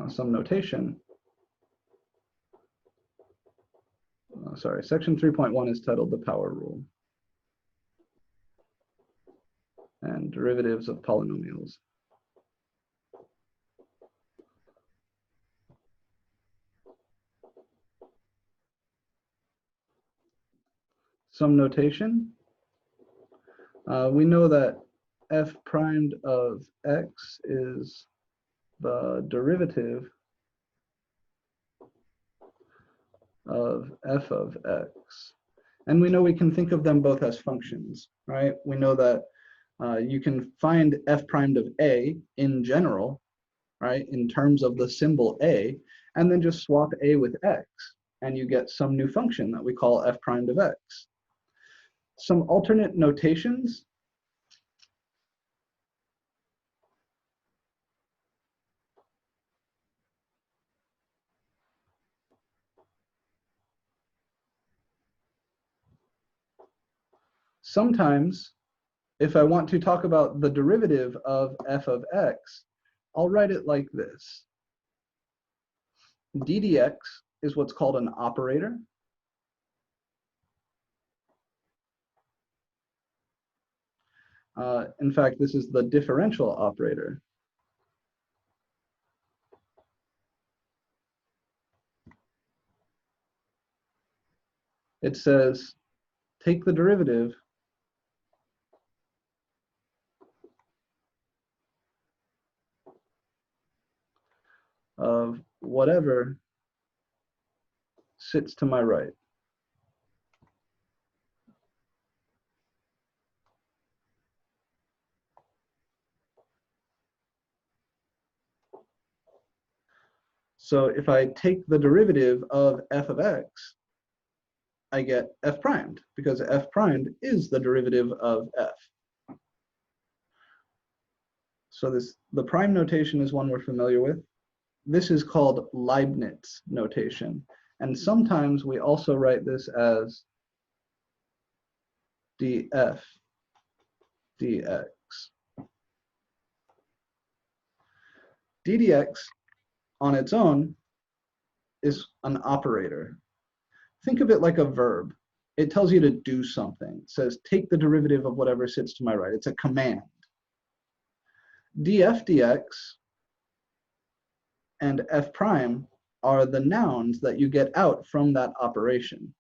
some notation. Sorry, section 3.1 is titled the power rule and derivatives of polynomials. Some notation. We know that f primed of x is the derivative of f of x. And we know we can think of them both as functions, right? We know that you can find f primed of a in general, right, in terms of the symbol a, and then just swap a with x, and you get some new function that we call f primed of x. Some alternate notations. Sometimes, if I want to talk about the derivative of f of x, I'll write it like this. d dx is what's called an operator. In fact, this is the differential operator. It says, take the derivative of whatever sits to my right. So if I take the derivative of f of x, I get f primed, because f primed is the derivative of f. So the prime notation is one we're familiar with. This is called Leibniz notation. And sometimes we also write this as df dx. d dx on its own is an operator. Think of it like a verb. It tells you to do something. It says, take the derivative of whatever sits to my right. It's a command. df dx and f prime are the nouns that you get out from that operation.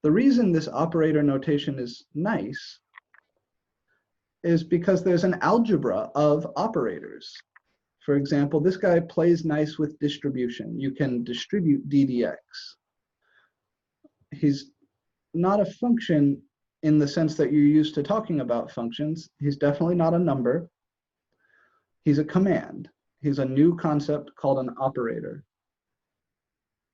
The reason this operator notation is nice is because there's an algebra of operators. For example, this guy plays nice with distribution. You can distribute d dx. He's not a function in the sense that you're used to talking about functions. He's definitely not a number. He's a command. He's a new concept called an operator.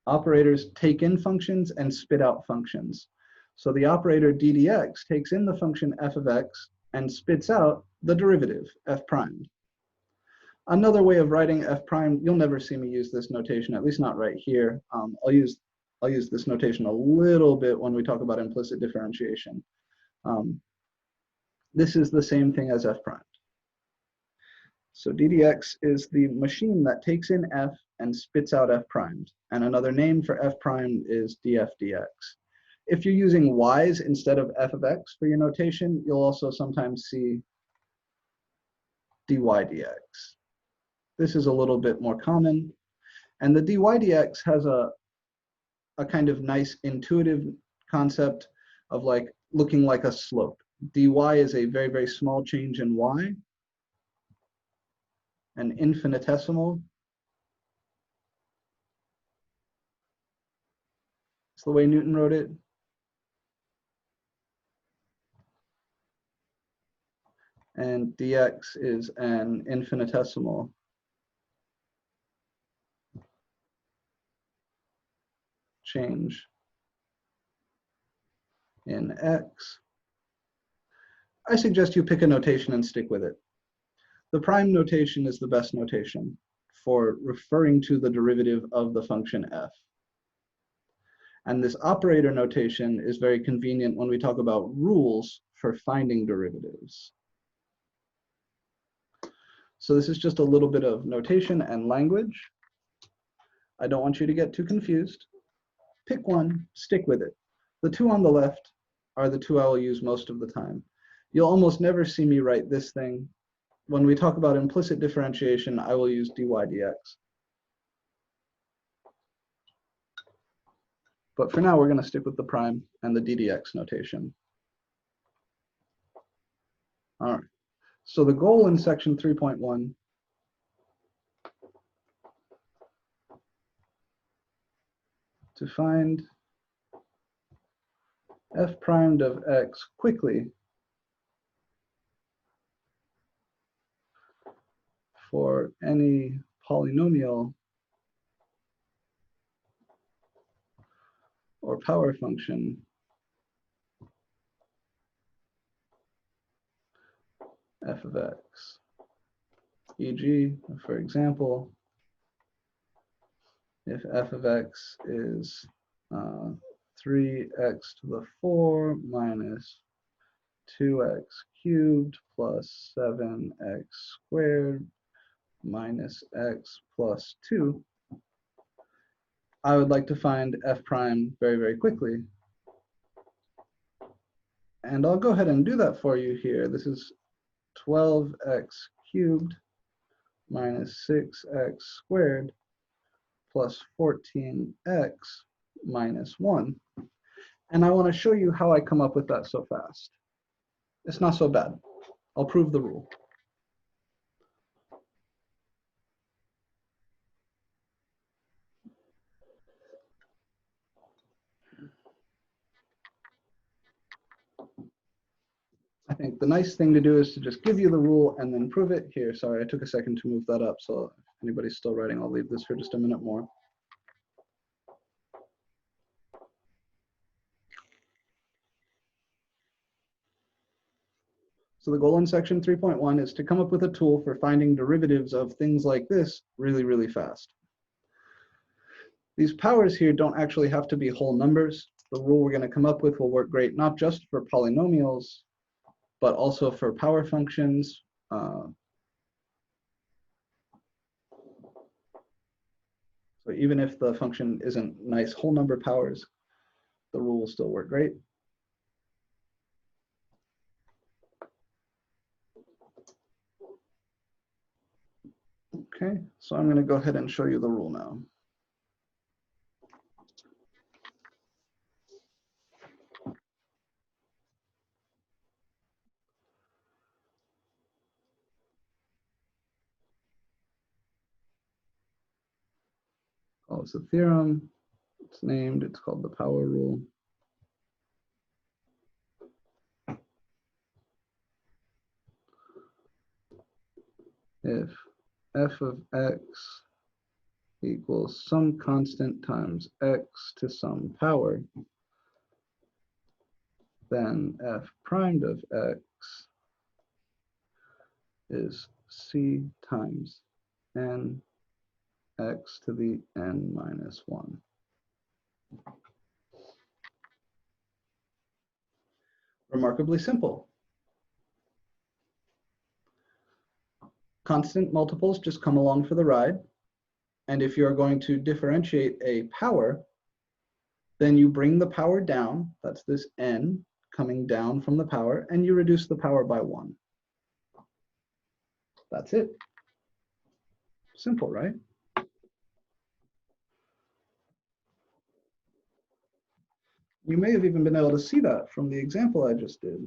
Operators take in functions and spit out functions. So the operator d dx takes in the function f of x and spits out the derivative, f primed. Another way of writing f prime, you'll never see me use this notation, at least not right here. I'll use this notation a little bit when we talk about implicit differentiation. This is the same thing as f primed. So d dx is the machine that takes in f and spits out f primed. And another name for f primed is df dx. If you're using y's instead of f of x for your notation, you'll also sometimes see dy dx. This is a little bit more common. And the dy dx has a kind of nice intuitive concept of like looking like a slope. dy is a very, very small change in y, an infinitesimal. It's the way Newton wrote it. And dx is an infinitesimal change in x. I suggest you pick a notation and stick with it. The prime notation is the best notation for referring to the derivative of the function f. And this operator notation is very convenient when we talk about rules for finding derivatives. So this is just a little bit of notation and language. I don't want you to get too confused. Pick one, stick with it. The two on the left are the two I will use most of the time. You'll almost never see me write this thing. When we talk about implicit differentiation, I will use dy dx. But for now, we're going to stick with the prime and the d dx notation. All right. So the goal in section 3.1 to find f primed of x quickly for any polynomial or power function f of x. E.g., for example, if f of x is 3x to the 4 minus 2x cubed plus 7x squared minus x plus 2, I would like to find f prime very, very quickly. And I'll go ahead and do that for you here. This is 12x cubed minus 6x squared plus 14x minus 1. And I want to show you how I come up with that so fast. It's not so bad. I'll prove the rule. I think the nice thing to do is to just give you the rule and then prove it. Here, sorry, I took a second to move that up, so if anybody's still writing, I'll leave this for just a minute more. So the goal in section 3.1 is to come up with a tool for finding derivatives of things like this really, really fast. These powers here don't actually have to be whole numbers. The rule we're going to come up with will work great not just for polynomials, but also for power functions. So even if the function isn't nice whole number powers, the rule will still work great. Okay, so I'm going to go ahead and show you the rule now. Oh, it's a theorem. It's named, it's called the power rule. If f of x equals some constant times x to some power, then f primed of x is c times n x to the n minus 1. Remarkably simple. Constant multiples just come along for the ride. And if you're going to differentiate a power, then you bring the power down. That's this n coming down from the power, and you reduce the power by 1. That's it. Simple, right? You may have even been able to see that from the example I just did.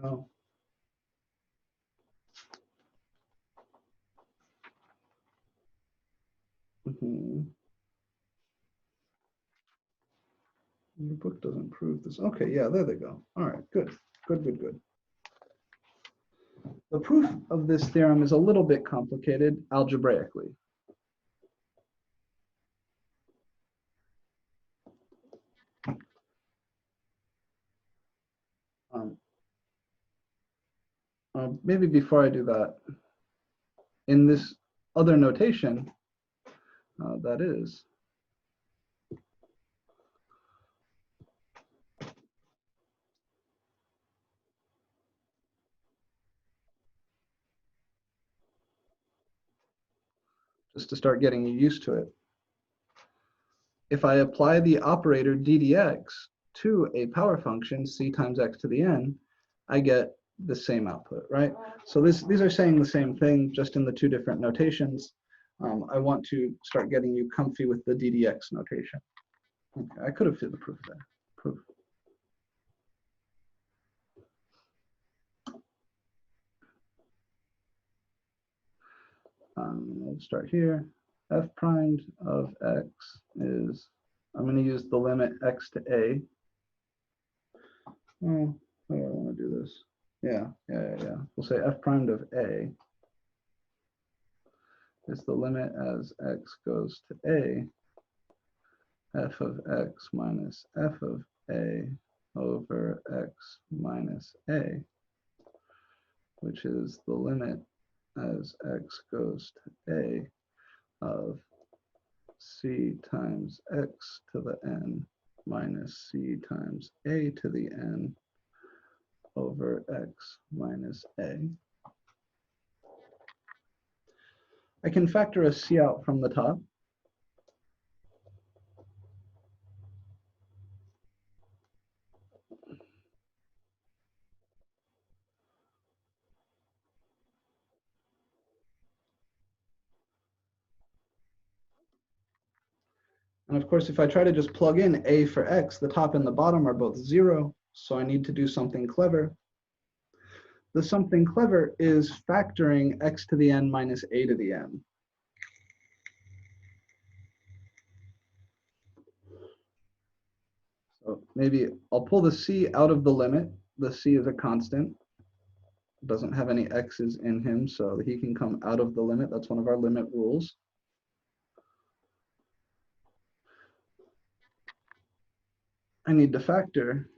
Now, your book doesn't prove this. Okay, yeah, there they go. All right, good, good, good, good. The proof of this theorem is a little bit complicated algebraically. Maybe before I do that, in this other notation, that is, just to start getting you used to it. If I apply the operator ddx to a power function, c times x to the n, I get the same output, right? So these are saying the same thing, just in the two different notations. I want to start getting you comfy with the ddx notation. Okay, I could have fit the proof there. Proof. Let's start here. F primed of x is, I'm going to use the limit x to a. Oh, how do I want to do this? Yeah. We'll say f primed of a is the limit as x goes to a, f of x minus f of a over x minus a, which is the limit as x goes to a of c times x to the n minus c times a to the n over x minus a. I can factor a c out from the top. And of course, if I try to just plug in a for x, the top and the bottom are both 0, so I need to do something clever. The something clever is factoring x to the n minus a to the n. So maybe I'll pull the c out of the limit. The c is a constant. Doesn't have any x's in him, so he can come out of the limit. That's one of our limit rules. I need to factor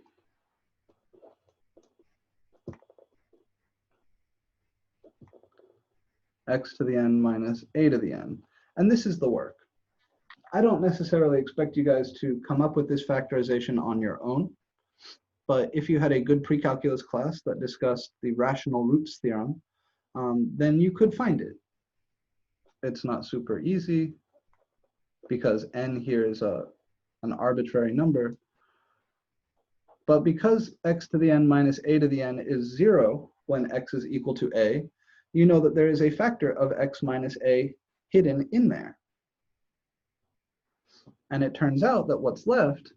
x to the n minus a to the n. And this is the work. I don't necessarily expect you guys to come up with this factorization on your own, but if you had a good pre-calculus class that discussed the rational roots theorem, then you could find it. It's not super easy because n here is an arbitrary number, but because x to the n minus a to the n is 0 when x is equal to a, you know that there is a factor of x minus a hidden in there. And it turns out that what's left,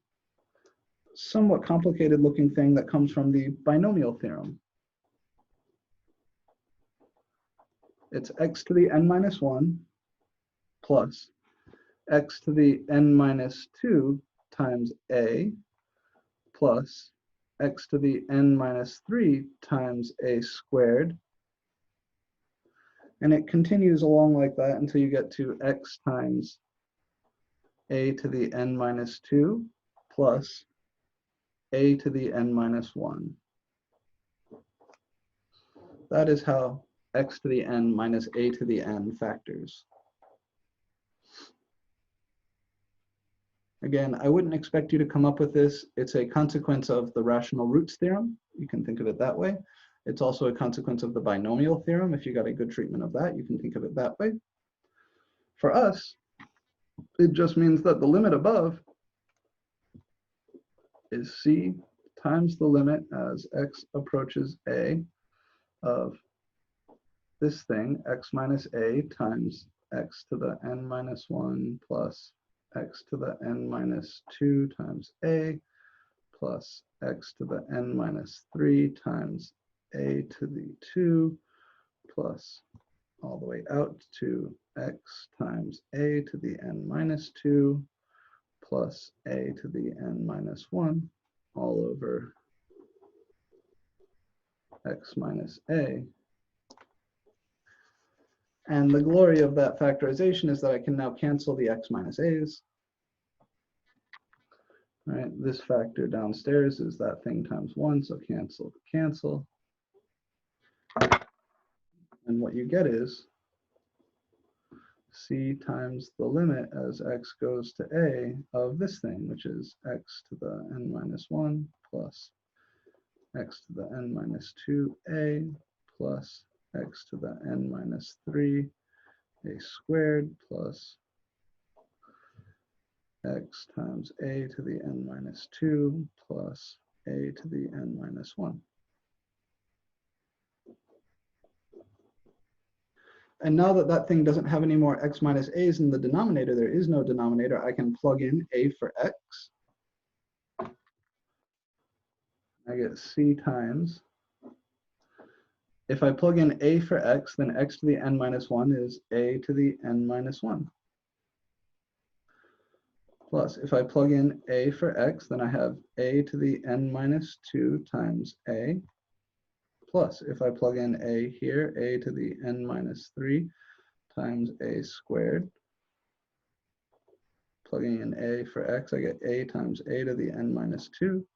somewhat complicated looking thing that comes from the binomial theorem. It's x to the n minus 1 plus x to the n minus 2 times a plus x to the n minus 3 times a squared. And it continues along like that until you get to x times a to the n minus 2 plus a to the n minus 1. That is how x to the n minus a to the n factors. Again, I wouldn't expect you to come up with this. It's a consequence of the rational roots theorem. You can think of it that way. It's also a consequence of the binomial theorem. If you got a good treatment of that, you can think of it that way. For us, it just means that the limit above is c times the limit as x approaches a of this thing, x minus a times x to the n minus 1 plus x to the n minus 2 times a plus x to the n minus 3 times a to the 2 plus all the way out to x times a to the n minus 2 plus a to the n minus 1 all over x minus a. And the glory of that factorization is that I can now cancel the x minus a's. All right, this factor downstairs is that thing times 1, so cancel, cancel. And what you get is c times the limit as x goes to a of this thing, which is x to the n minus 1 plus x to the n minus 2a plus x to the n minus 3 a squared plus x times a to the n minus 2 plus a to the n minus 1. And now that that thing doesn't have any more x minus a's in the denominator, there is no denominator, I can plug in a for x. I get c times If I plug in a for x, then x to the n minus 1 is a to the n minus 1. Plus, if I plug in a for x, then I have a to the n minus 2 times a. Plus, if I plug in a here, a to the n minus 3 times a squared. Plugging in a for x, I get a times a to the n minus 2.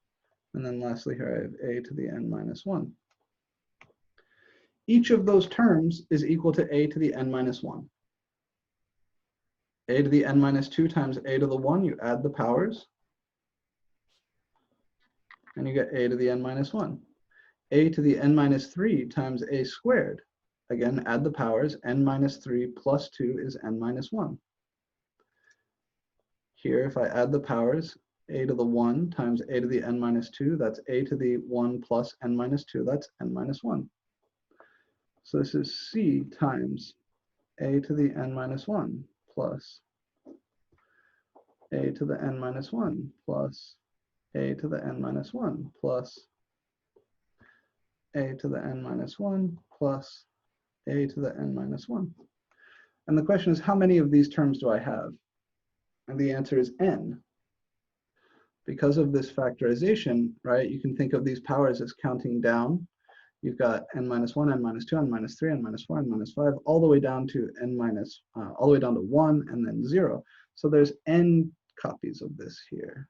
And then lastly here, I have a to the n minus 1. Each of those terms is equal to a to the n minus 1. A to the n minus 2 times a to the 1, you add the powers, and you get a to the n minus 1. A to the n minus 3 times a squared. Again, add the powers, n minus 3 plus 2 is n minus 1. Here, if I add the powers, a to the 1 times a to the n minus 2, that's a to the 1 plus n minus 2, that's n minus 1. So this is c times a to the n minus 1 plus a to the n minus 1 plus a to the n minus 1 plus a to the n minus 1 plus a to the n minus 1. And the question is, how many of these terms do I have? And the answer is n. Because of this factorization, right, you can think of these powers as counting down. You've got n minus 1, n minus 2, n minus 3, n minus 4, n minus 5, all the way down to all the way down to 1 and then 0. So there's n copies of this here.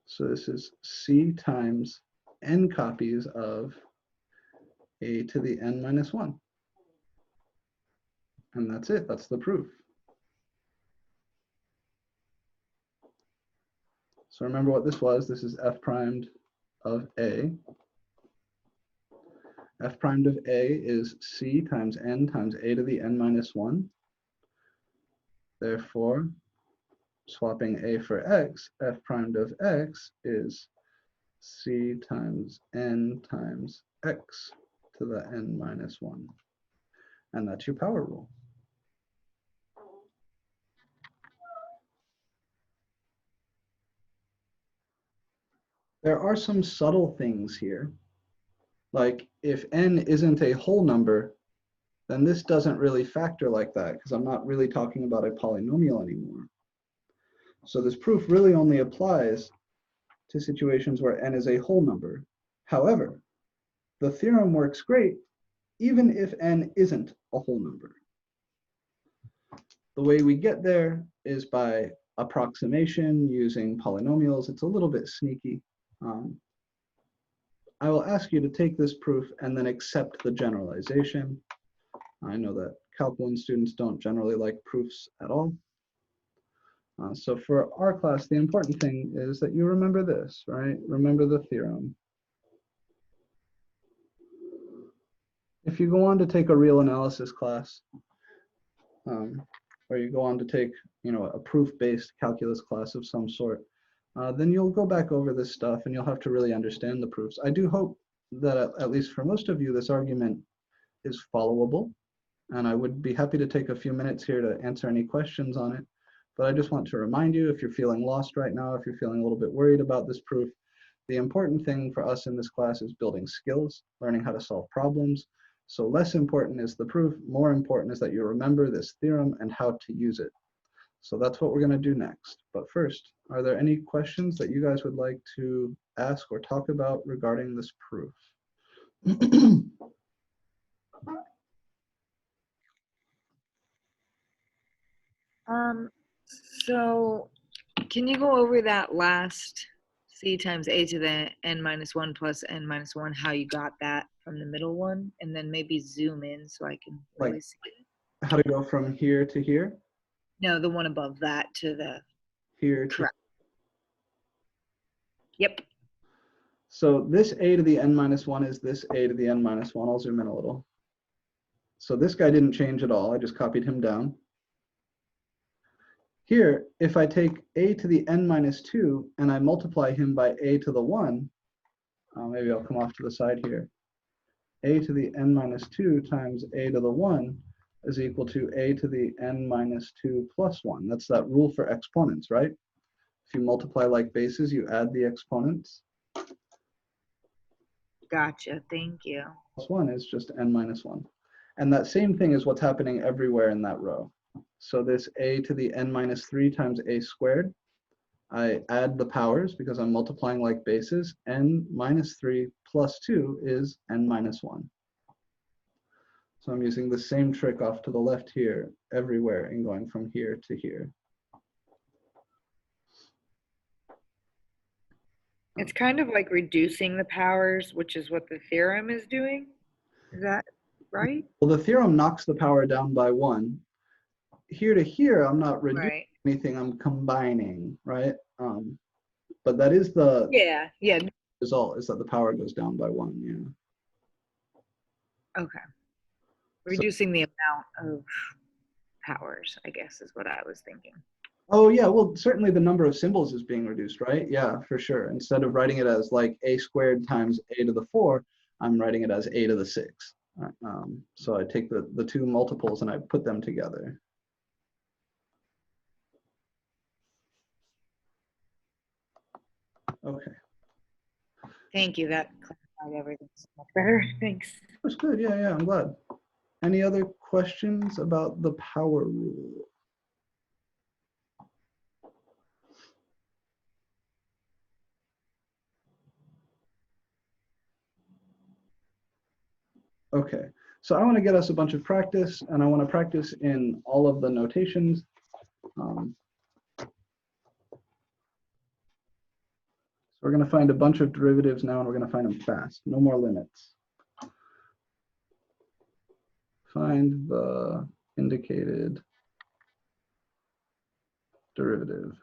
So this is c times n copies of a to the n minus 1. And that's it, that's the proof. So remember what this was. This is f primed of a. F primed of a is c times n times a to the n minus 1. Therefore, swapping a for x, f primed of x is c times n times x to the n minus 1. And that's your power rule. There are some subtle things here. Like if n isn't a whole number, then this doesn't really factor like that because I'm not really talking about a polynomial anymore. So this proof really only applies to situations where n is a whole number. However, the theorem works great even if n isn't a whole number. The way we get there is by approximation using polynomials. It's a little bit sneaky. I will ask you to take this proof and then accept the generalization. I know that Calc 1 students don't generally like proofs at all. So for our class, the important thing is that you remember this, right? Remember the theorem. If you go on to take a real analysis class, or you go on to take, a proof-based calculus class of some sort, then you'll go back over this stuff and you'll have to really understand the proofs. I do hope that at least for most of you, this argument is followable. And I would be happy to take a few minutes here to answer any questions on it. But I just want to remind you, if you're feeling lost right now, if you're feeling a little bit worried about this proof, the important thing for us in this class is building skills, learning how to solve problems. So less important is the proof, more important is that you remember this theorem and how to use it. So that's what we're going to do next. But first, are there any questions that you guys would like to ask or talk about regarding this proof? So can you go over that last c times a to the n minus 1 plus n minus 1, how you got that from the middle one, and then maybe zoom in so I can really see it? How to go from here to here? No, the one above that to the Here to correct. Yep. So this a to the n minus 1 is this a to the n minus 1. I'll zoom in a little. So this guy didn't change at all. I just copied him down. Here, if I take a to the n minus 2 and I multiply him by a to the 1, maybe I'll come off to the side here. A to the n minus 2 times a to the 1 is equal to a to the n minus 2 plus 1. That's that rule for exponents, right? If you multiply like bases, you add the exponents. Gotcha. Thank you. Plus 1 is just n minus 1. And that same thing is what's happening everywhere in that row. So this a to the n minus 3 times a squared, I add the powers because I'm multiplying like bases. N minus 3 plus 2 is n minus 1. So I'm using the same trick off to the left here, everywhere, and going from here to here. It's kind of like reducing the powers, which is what the theorem is doing. Is that right? Well, the theorem knocks the power down by 1. Here to here, I'm not reducing Right. anything, I'm combining, right? But that is the Yeah. Yeah. result, is that the power goes down by 1, yeah. Okay. Reducing the amount of powers, I guess, is what I was thinking. Oh yeah, well, certainly the number of symbols is being reduced, right? Yeah, for sure. Instead of writing it as like a squared times a to the 4, I'm writing it as a to the 6. So I take the two multiples and I put them together. Okay, Thank you. That clarified everything so much better. Thanks. that's good. Yeah, I'm glad. Any other questions about the power rule? Okay, so I want to get us a bunch of practice, and I want to practice in all of the notations. So we're going to find a bunch of derivatives now, and we're going to find them fast. No more limits. Find the indicated derivative.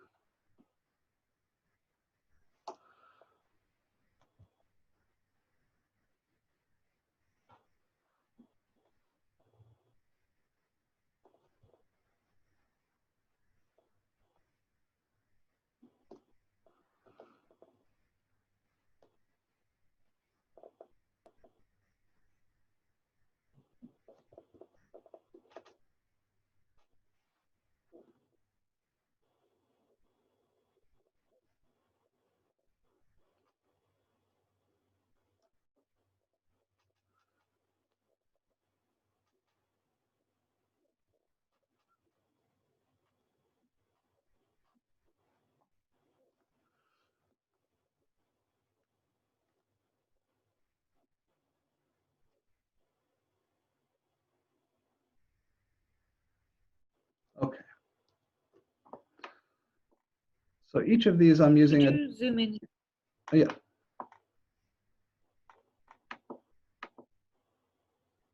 Okay. So each of these I'm using Could a, you zoom in? yeah.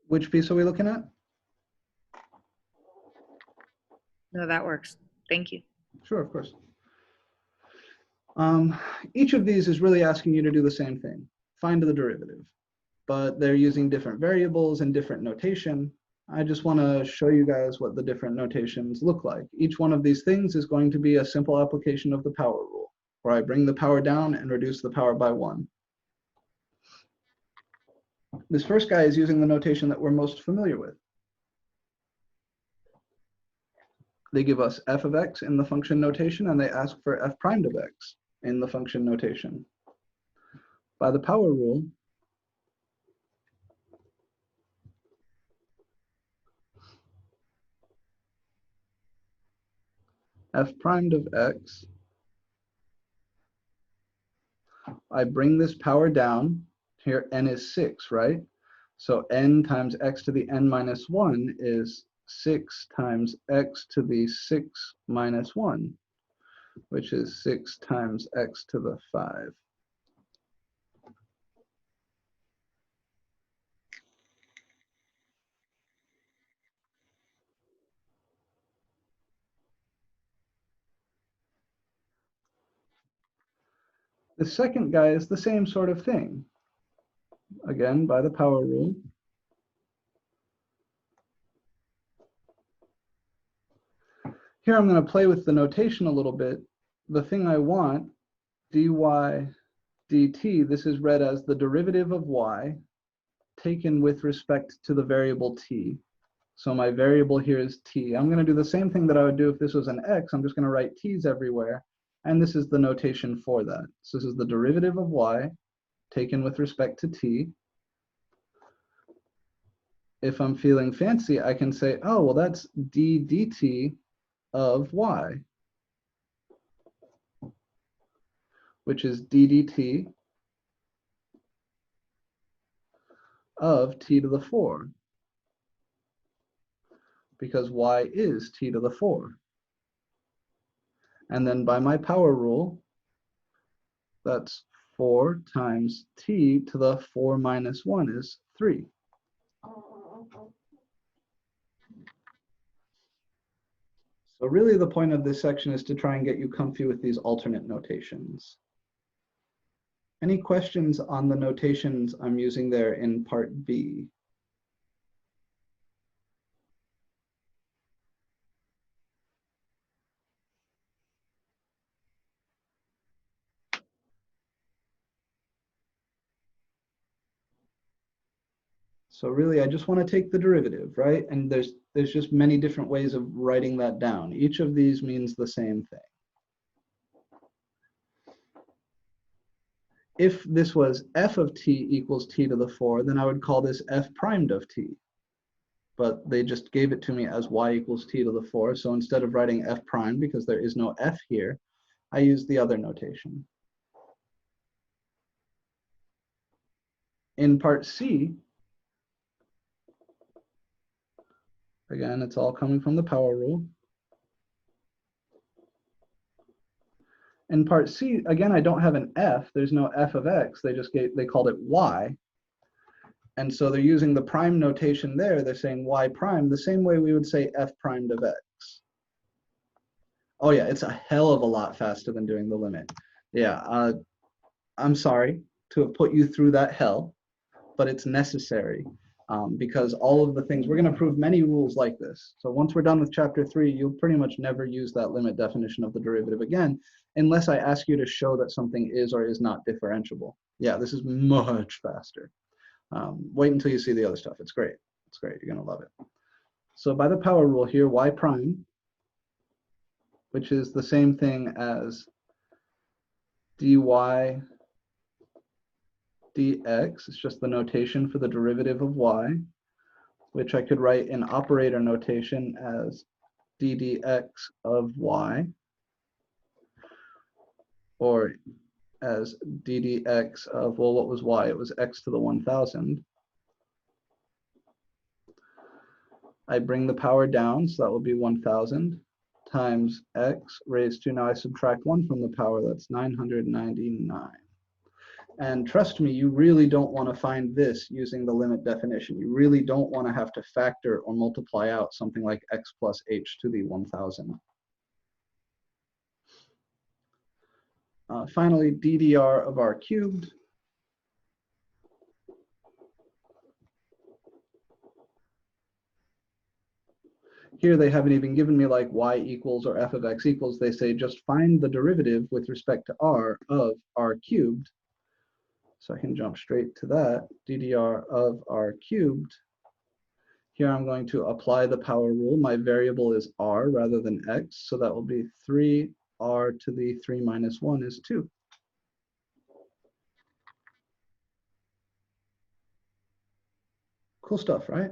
Which piece are we looking at? No, that works. Thank you. Sure, of course. Each of these is really asking you to do the same thing, find the derivative, but they're using different variables and different notation. I just want to show you guys what the different notations look like. Each one of these things is going to be a simple application of the power rule, where I bring the power down and reduce the power by 1. This first guy is using the notation that we're most familiar with. They give us f of x in the function notation, and they ask for f primed of x in the function notation. By the power rule, f primed of x, I bring this power down. Here n is 6, right? So n times x to the n minus 1 is 6 times x to the 6 minus 1, which is 6 times x to the 5. The second guy is the same sort of thing. Again, by the power rule. Here I'm going to play with the notation a little bit. The thing I want, dy dt, this is read as the derivative of y taken with respect to the variable t. So my variable here is t. I'm going to do the same thing that I would do if this was an x. I'm just going to write t's everywhere. And this is the notation for that. So this is the derivative of y taken with respect to t. If I'm feeling fancy, I can say, oh, well, that's d dt of y, which is d dt of t to the 4, because y is t to the 4. And then by my power rule, that's 4 times t to the 4 minus 1 is 3. So really the point of this section is to try and get you comfy with these alternate notations. Any questions on the notations I'm using there in part B? So really, I just want to take the derivative, right? And there's just many different ways of writing that down. Each of these means the same thing. If this was f of t equals t to the 4, then I would call this f primed of t. But they just gave it to me as y equals t to the 4. So instead of writing f prime, because there is no f here, I use the other notation. In part C, again, it's all coming from the power rule. In part C, again, I don't have an f. There's no f of x. They called it y. And so they're using the prime notation there. They're saying y prime the same way we would say f primed of x. Oh yeah, it's a hell of a lot faster than doing the limit. Yeah, I'm sorry to have put you through that hell, but it's necessary because all of the things, we're going to prove many rules like this. So once we're done with chapter 3, you'll pretty much never use that limit definition of the derivative again, unless I ask you to show that something is or is not differentiable. Yeah, this is much faster. Wait until you see the other stuff. It's great. It's great. You're going to love it. So by the power rule here, y prime, which is the same thing as dy dx, it's just the notation for the derivative of y, which I could write in operator notation as d dx of y, or as d dx of, well, what was y? It was x to the 1000. I bring the power down, so that will be 1000 times x raised to, now I subtract 1 from the power, that's 999. And trust me, you really don't want to find this using the limit definition. You really don't want to have to factor or multiply out something like x plus h to the 1000. Finally, ddr of r cubed. Here they haven't even given me like y equals or f of x equals. They say just find the derivative with respect to r of r cubed. So I can jump straight to that, ddr of r cubed. Here I'm going to apply the power rule. My variable is r rather than x, so that will be 3r to the 3 minus 1 is 2. Cool stuff, right?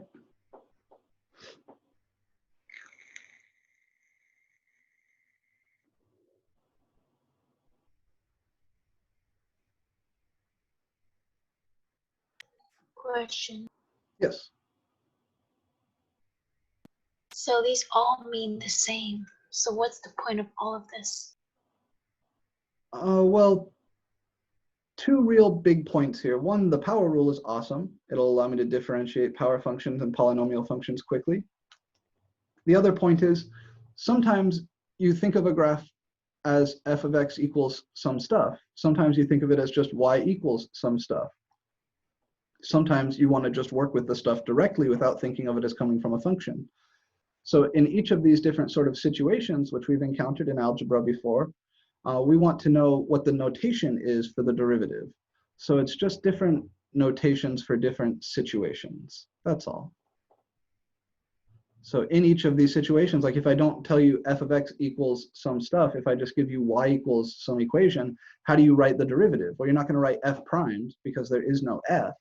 Question. Yes. So these all mean the same. So what's the point of all of this? Well, two real big points here. One, the power rule is awesome. It'll allow me to differentiate power functions and polynomial functions quickly. The other point is sometimes you think of a graph as f of x equals some stuff. Sometimes you think of it as just y equals some stuff. Sometimes you want to just work with the stuff directly without thinking of it as coming from a function. So in each of these different sort of situations, which we've encountered in algebra before, we want to know what the notation is for the derivative. So it's just different notations for different situations. That's all. So in each of these situations, like if I don't tell you f of x equals some stuff, if I just give you y equals some equation, how do you write the derivative? Well, you're not going to write f primed because there is no f.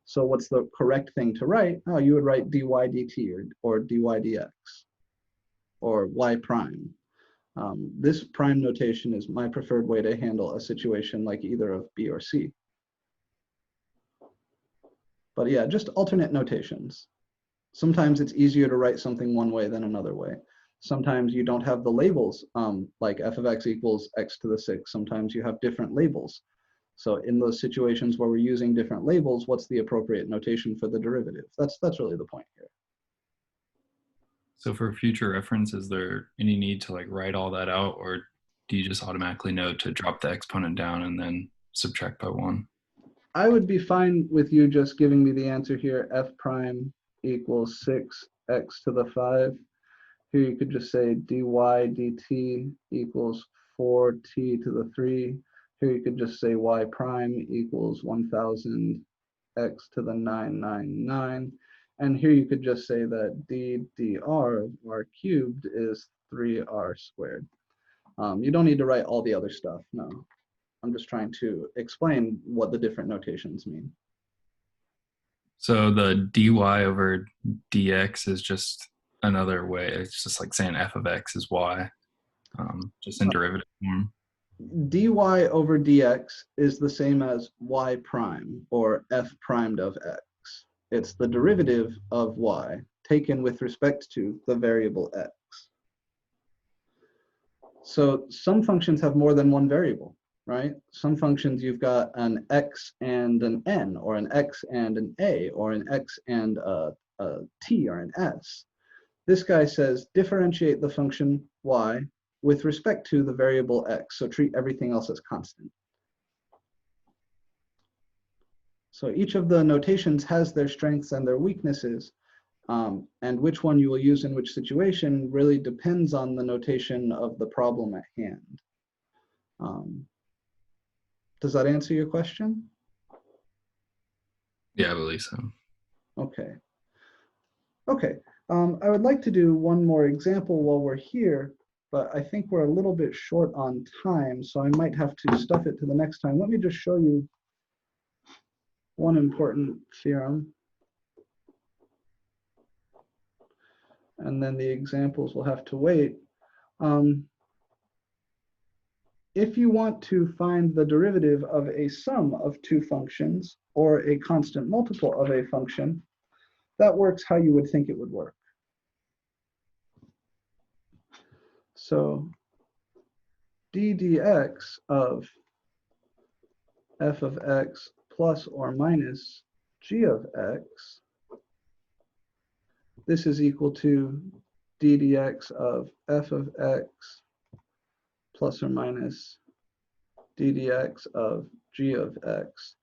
So what's the correct thing to write? Oh, you would write dy dt or dy dx or y prime. This prime notation is my preferred way to handle a situation like either of B or C. But yeah, just alternate notations. Sometimes it's easier to write something one way than another way. Sometimes you don't have the labels, like f of x equals x to the 6. Sometimes you have different labels. So in those situations where we're using different labels, what's the appropriate notation for the derivative? That's really the point here. So for future reference, is there any need to like write all that out, or do you just automatically know to drop the exponent down and then subtract by 1? I would be fine with you just giving me the answer here, f prime equals 6x to the 5. Here you could just say dy dt equals 4t to the 3. Here you could just say y prime equals 1000 x to the 999. And here you could just say that d dr of r cubed is 3r squared. You don't need to write all the other stuff, no. I'm just trying to explain what the different notations mean. So the dy over dx is just another way. It's just like saying f of x is y, just in derivative form. Dy over dx is the same as y prime, or f primed of x. It's the derivative of y taken with respect to the variable x. So some functions have more than one variable, right? Some functions you've got an x and an n, or an x and an a, or an x and a t, or an s. This guy says differentiate the function y with respect to the variable x, so treat everything else as constant. So each of the notations has their strengths and their weaknesses, and which one you will use in which situation really depends on the notation of the problem at hand. Does that answer your question? Yeah, I believe so. Okay. Okay. I would like to do one more example while we're here, but I think we're a little bit short on time, so I might have to stuff it to the next time. Let me just show you one important theorem. And then the examples will have to wait. If you want to find the derivative of a sum of two functions or a constant multiple of a function, that works how you would think it would work. So d dx of f of x plus or minus g of x, this is equal to d dx of f of x plus or minus d dx of g of x.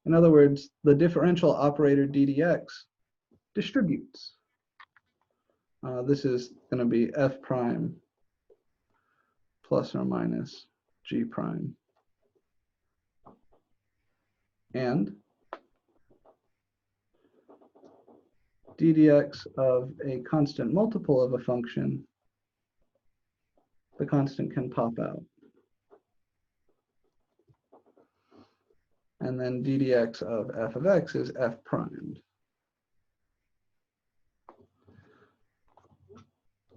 In other words, the differential operator d dx distributes. This is going to be f prime plus or minus g prime. And d dx of a constant multiple of a function, the constant can pop out. And then d dx of f of x is f primed.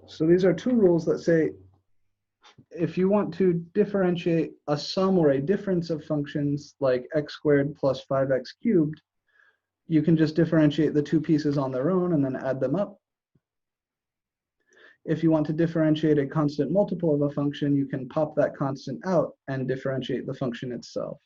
So these are two rules that say if you want to differentiate a sum or a difference of functions like x squared plus 5x cubed, you can just differentiate the two pieces on their own and then add them up. If you want to differentiate a constant multiple of a function, you can pop that constant out and differentiate the function itself.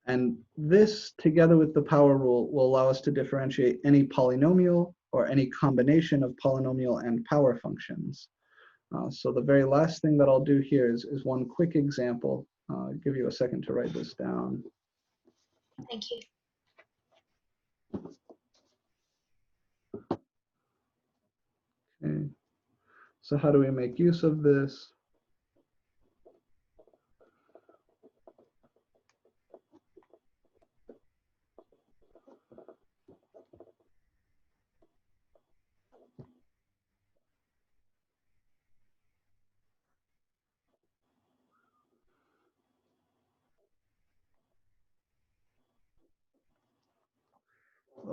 And this, together with the power rule, will allow us to differentiate any polynomial or any combination of polynomial and power functions. So the very last thing that I'll do here is one quick example. I'll give you a second to write this down. Thank you. Okay. So how do we make use of this?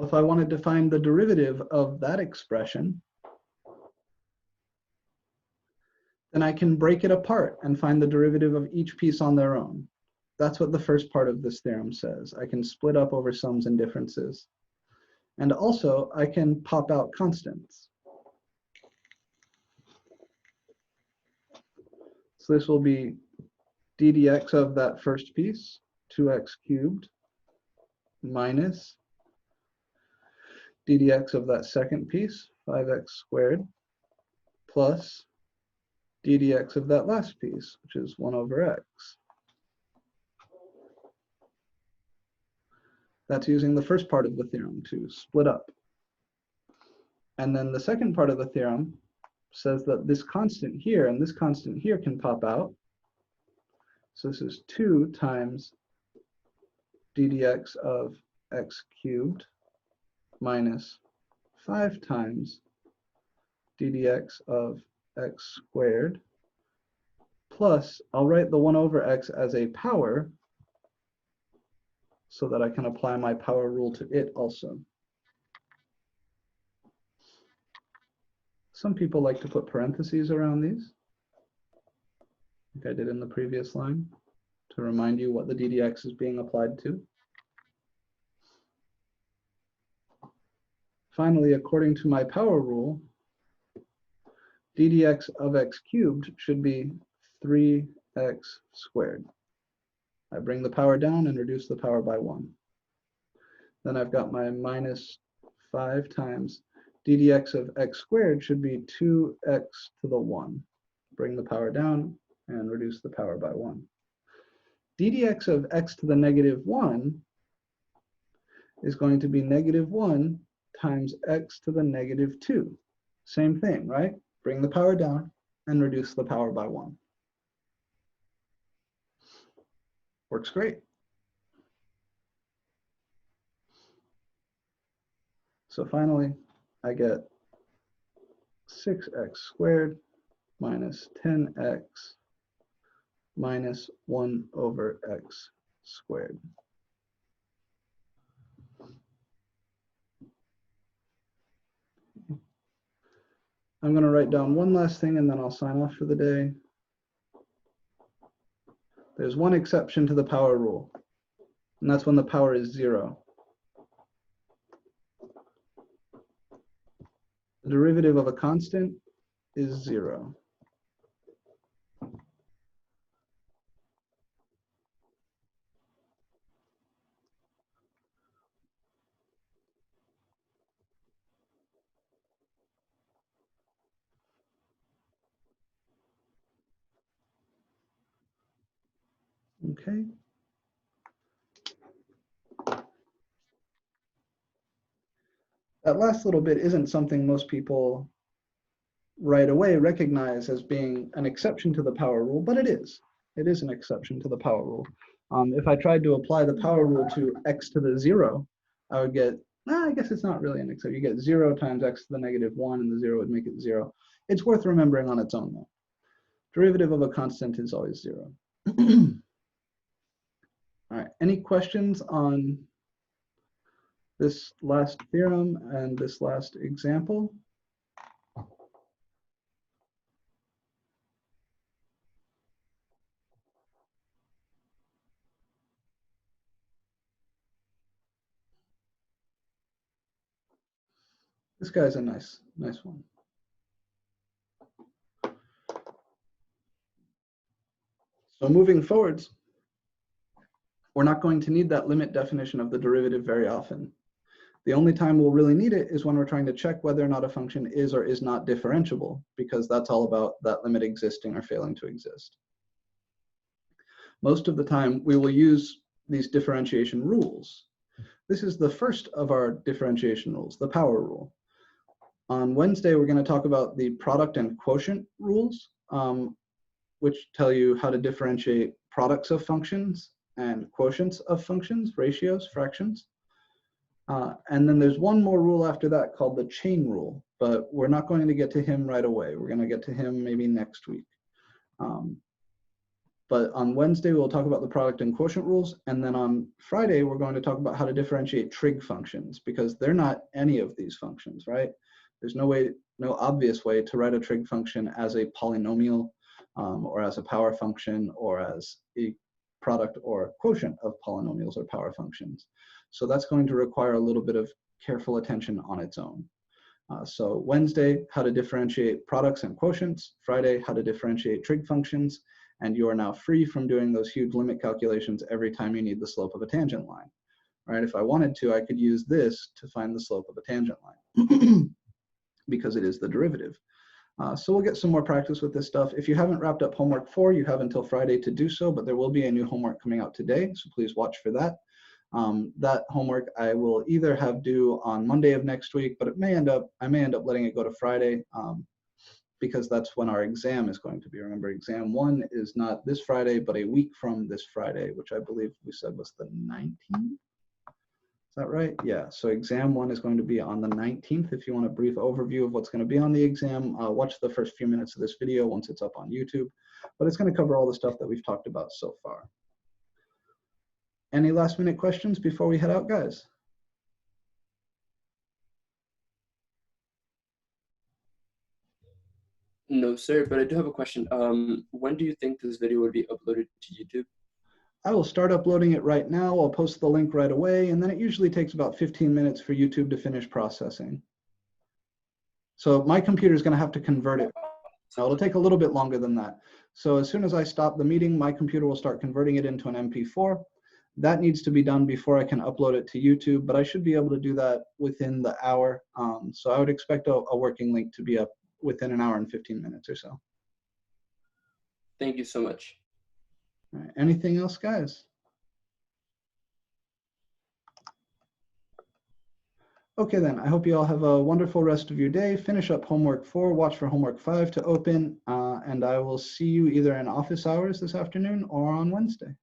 if I wanted to find the derivative of that expression, then I can break it apart and find the derivative of each piece on their own. That's what the first part of this theorem says. I can split up over sums and differences. And also, I can pop out constants. So this will be d dx of that first piece, 2x cubed, minus d dx of that second piece, 5x squared, plus d dx of that last piece, which is 1 over x. That's using the first part of the theorem to split up. And then the second part of the theorem says that this constant here and this constant here can pop out. So this is 2 times d dx of x cubed minus 5 times d dx of x squared, plus I'll write the 1 over x as a power so that I can apply my power rule to it also. Some people like to put parentheses around these, like I did in the previous line, to remind you what the d dx is being applied to. Finally, according to my power rule, d dx of x cubed should be 3x squared. I bring the power down and reduce the power by 1. Then I've got my minus 5 times d dx of x squared should be 2x to the 1. Bring the power down and reduce the power by 1. d dx of x to the negative 1 is going to be negative 1 times x to the negative 2. Same thing, right? Bring the power down and reduce the power by 1. Works great. So finally, I get 6x squared minus 10x minus 1 over x squared. I'm going to write down one last thing and then I'll sign off for the day. There's one exception to the power rule, and that's when the power is 0. The derivative of a constant is 0. Okay. That last little bit isn't something most people right away recognize as being an exception to the power rule, but it is. It is an exception to the power rule. If I tried to apply the power rule to x to the 0, I would get, I guess it's not really an exception. You get 0 times x to the negative 1, and the 0 would make it 0. It's worth remembering on its own, though. Derivative of a constant is always 0. All right, any questions on this last theorem and this last example? This guy's a nice one. So moving forwards, we're not going to need that limit definition of the derivative very often. The only time we'll really need it is when we're trying to check whether or not a function is or is not differentiable, because that's all about that limit existing or failing to exist. Most of the time, we will use these differentiation rules. This is the first of our differentiation rules, the power rule. On Wednesday, we're going to talk about the product and quotient rules, which tell you how to differentiate products of functions and quotients of functions, ratios, fractions. And then there's one more rule after that called the chain rule, but we're not going to get to him right away. We're going to get to him maybe next week. But on Wednesday, we'll talk about the product and quotient rules. And then on Friday, we're going to talk about how to differentiate trig functions, because they're not any of these functions, right? There's no obvious way to write a trig function as a polynomial or as a power function or as a product or quotient of polynomials or power functions. So that's going to require a little bit of careful attention on its own. So Wednesday, how to differentiate products and quotients. Friday, how to differentiate trig functions. And you are now free from doing those huge limit calculations every time you need the slope of a tangent line. Right? If I wanted to, I could use this to find the slope of a tangent line because it is the derivative. So we'll get some more practice with this stuff. If you haven't wrapped up homework 4, you have until Friday to do so, but there will be a new homework coming out today, so please watch for that. That homework I will either have due on Monday of next week, but I may end up letting it go to Friday because that's when our exam is going to be. Remember, exam 1 is not this Friday, but a week from this Friday, which I believe we said was the 19th. Is that right? Yeah, so exam 1 is going to be on the 19th. If you want a brief overview of what's going to be on the exam, watch the first few minutes of this video once it's up on YouTube. But it's going to cover all the stuff that we've talked about so far. Any last minute questions before we head out, guys? No, sir, but I do have a question. When do you think this video would be uploaded to YouTube? I will start uploading it right now. I'll post the link right away, and then it usually takes about 15 minutes for YouTube to finish processing. So my computer is going to have to convert it. So it'll take a little bit longer than that. So as soon as I stop the meeting, my computer will start converting it into an MP4. That needs to be done before I can upload it to YouTube, but I should be able to do that within the hour. So I would expect a working link to be up within an hour and 15 minutes or so. Thank you so much. All right, anything else, guys? Okay then, I hope you all have a wonderful rest of your day. Finish up homework 4, watch for homework 5 to open, and I will see you either in office hours this afternoon or on Wednesday.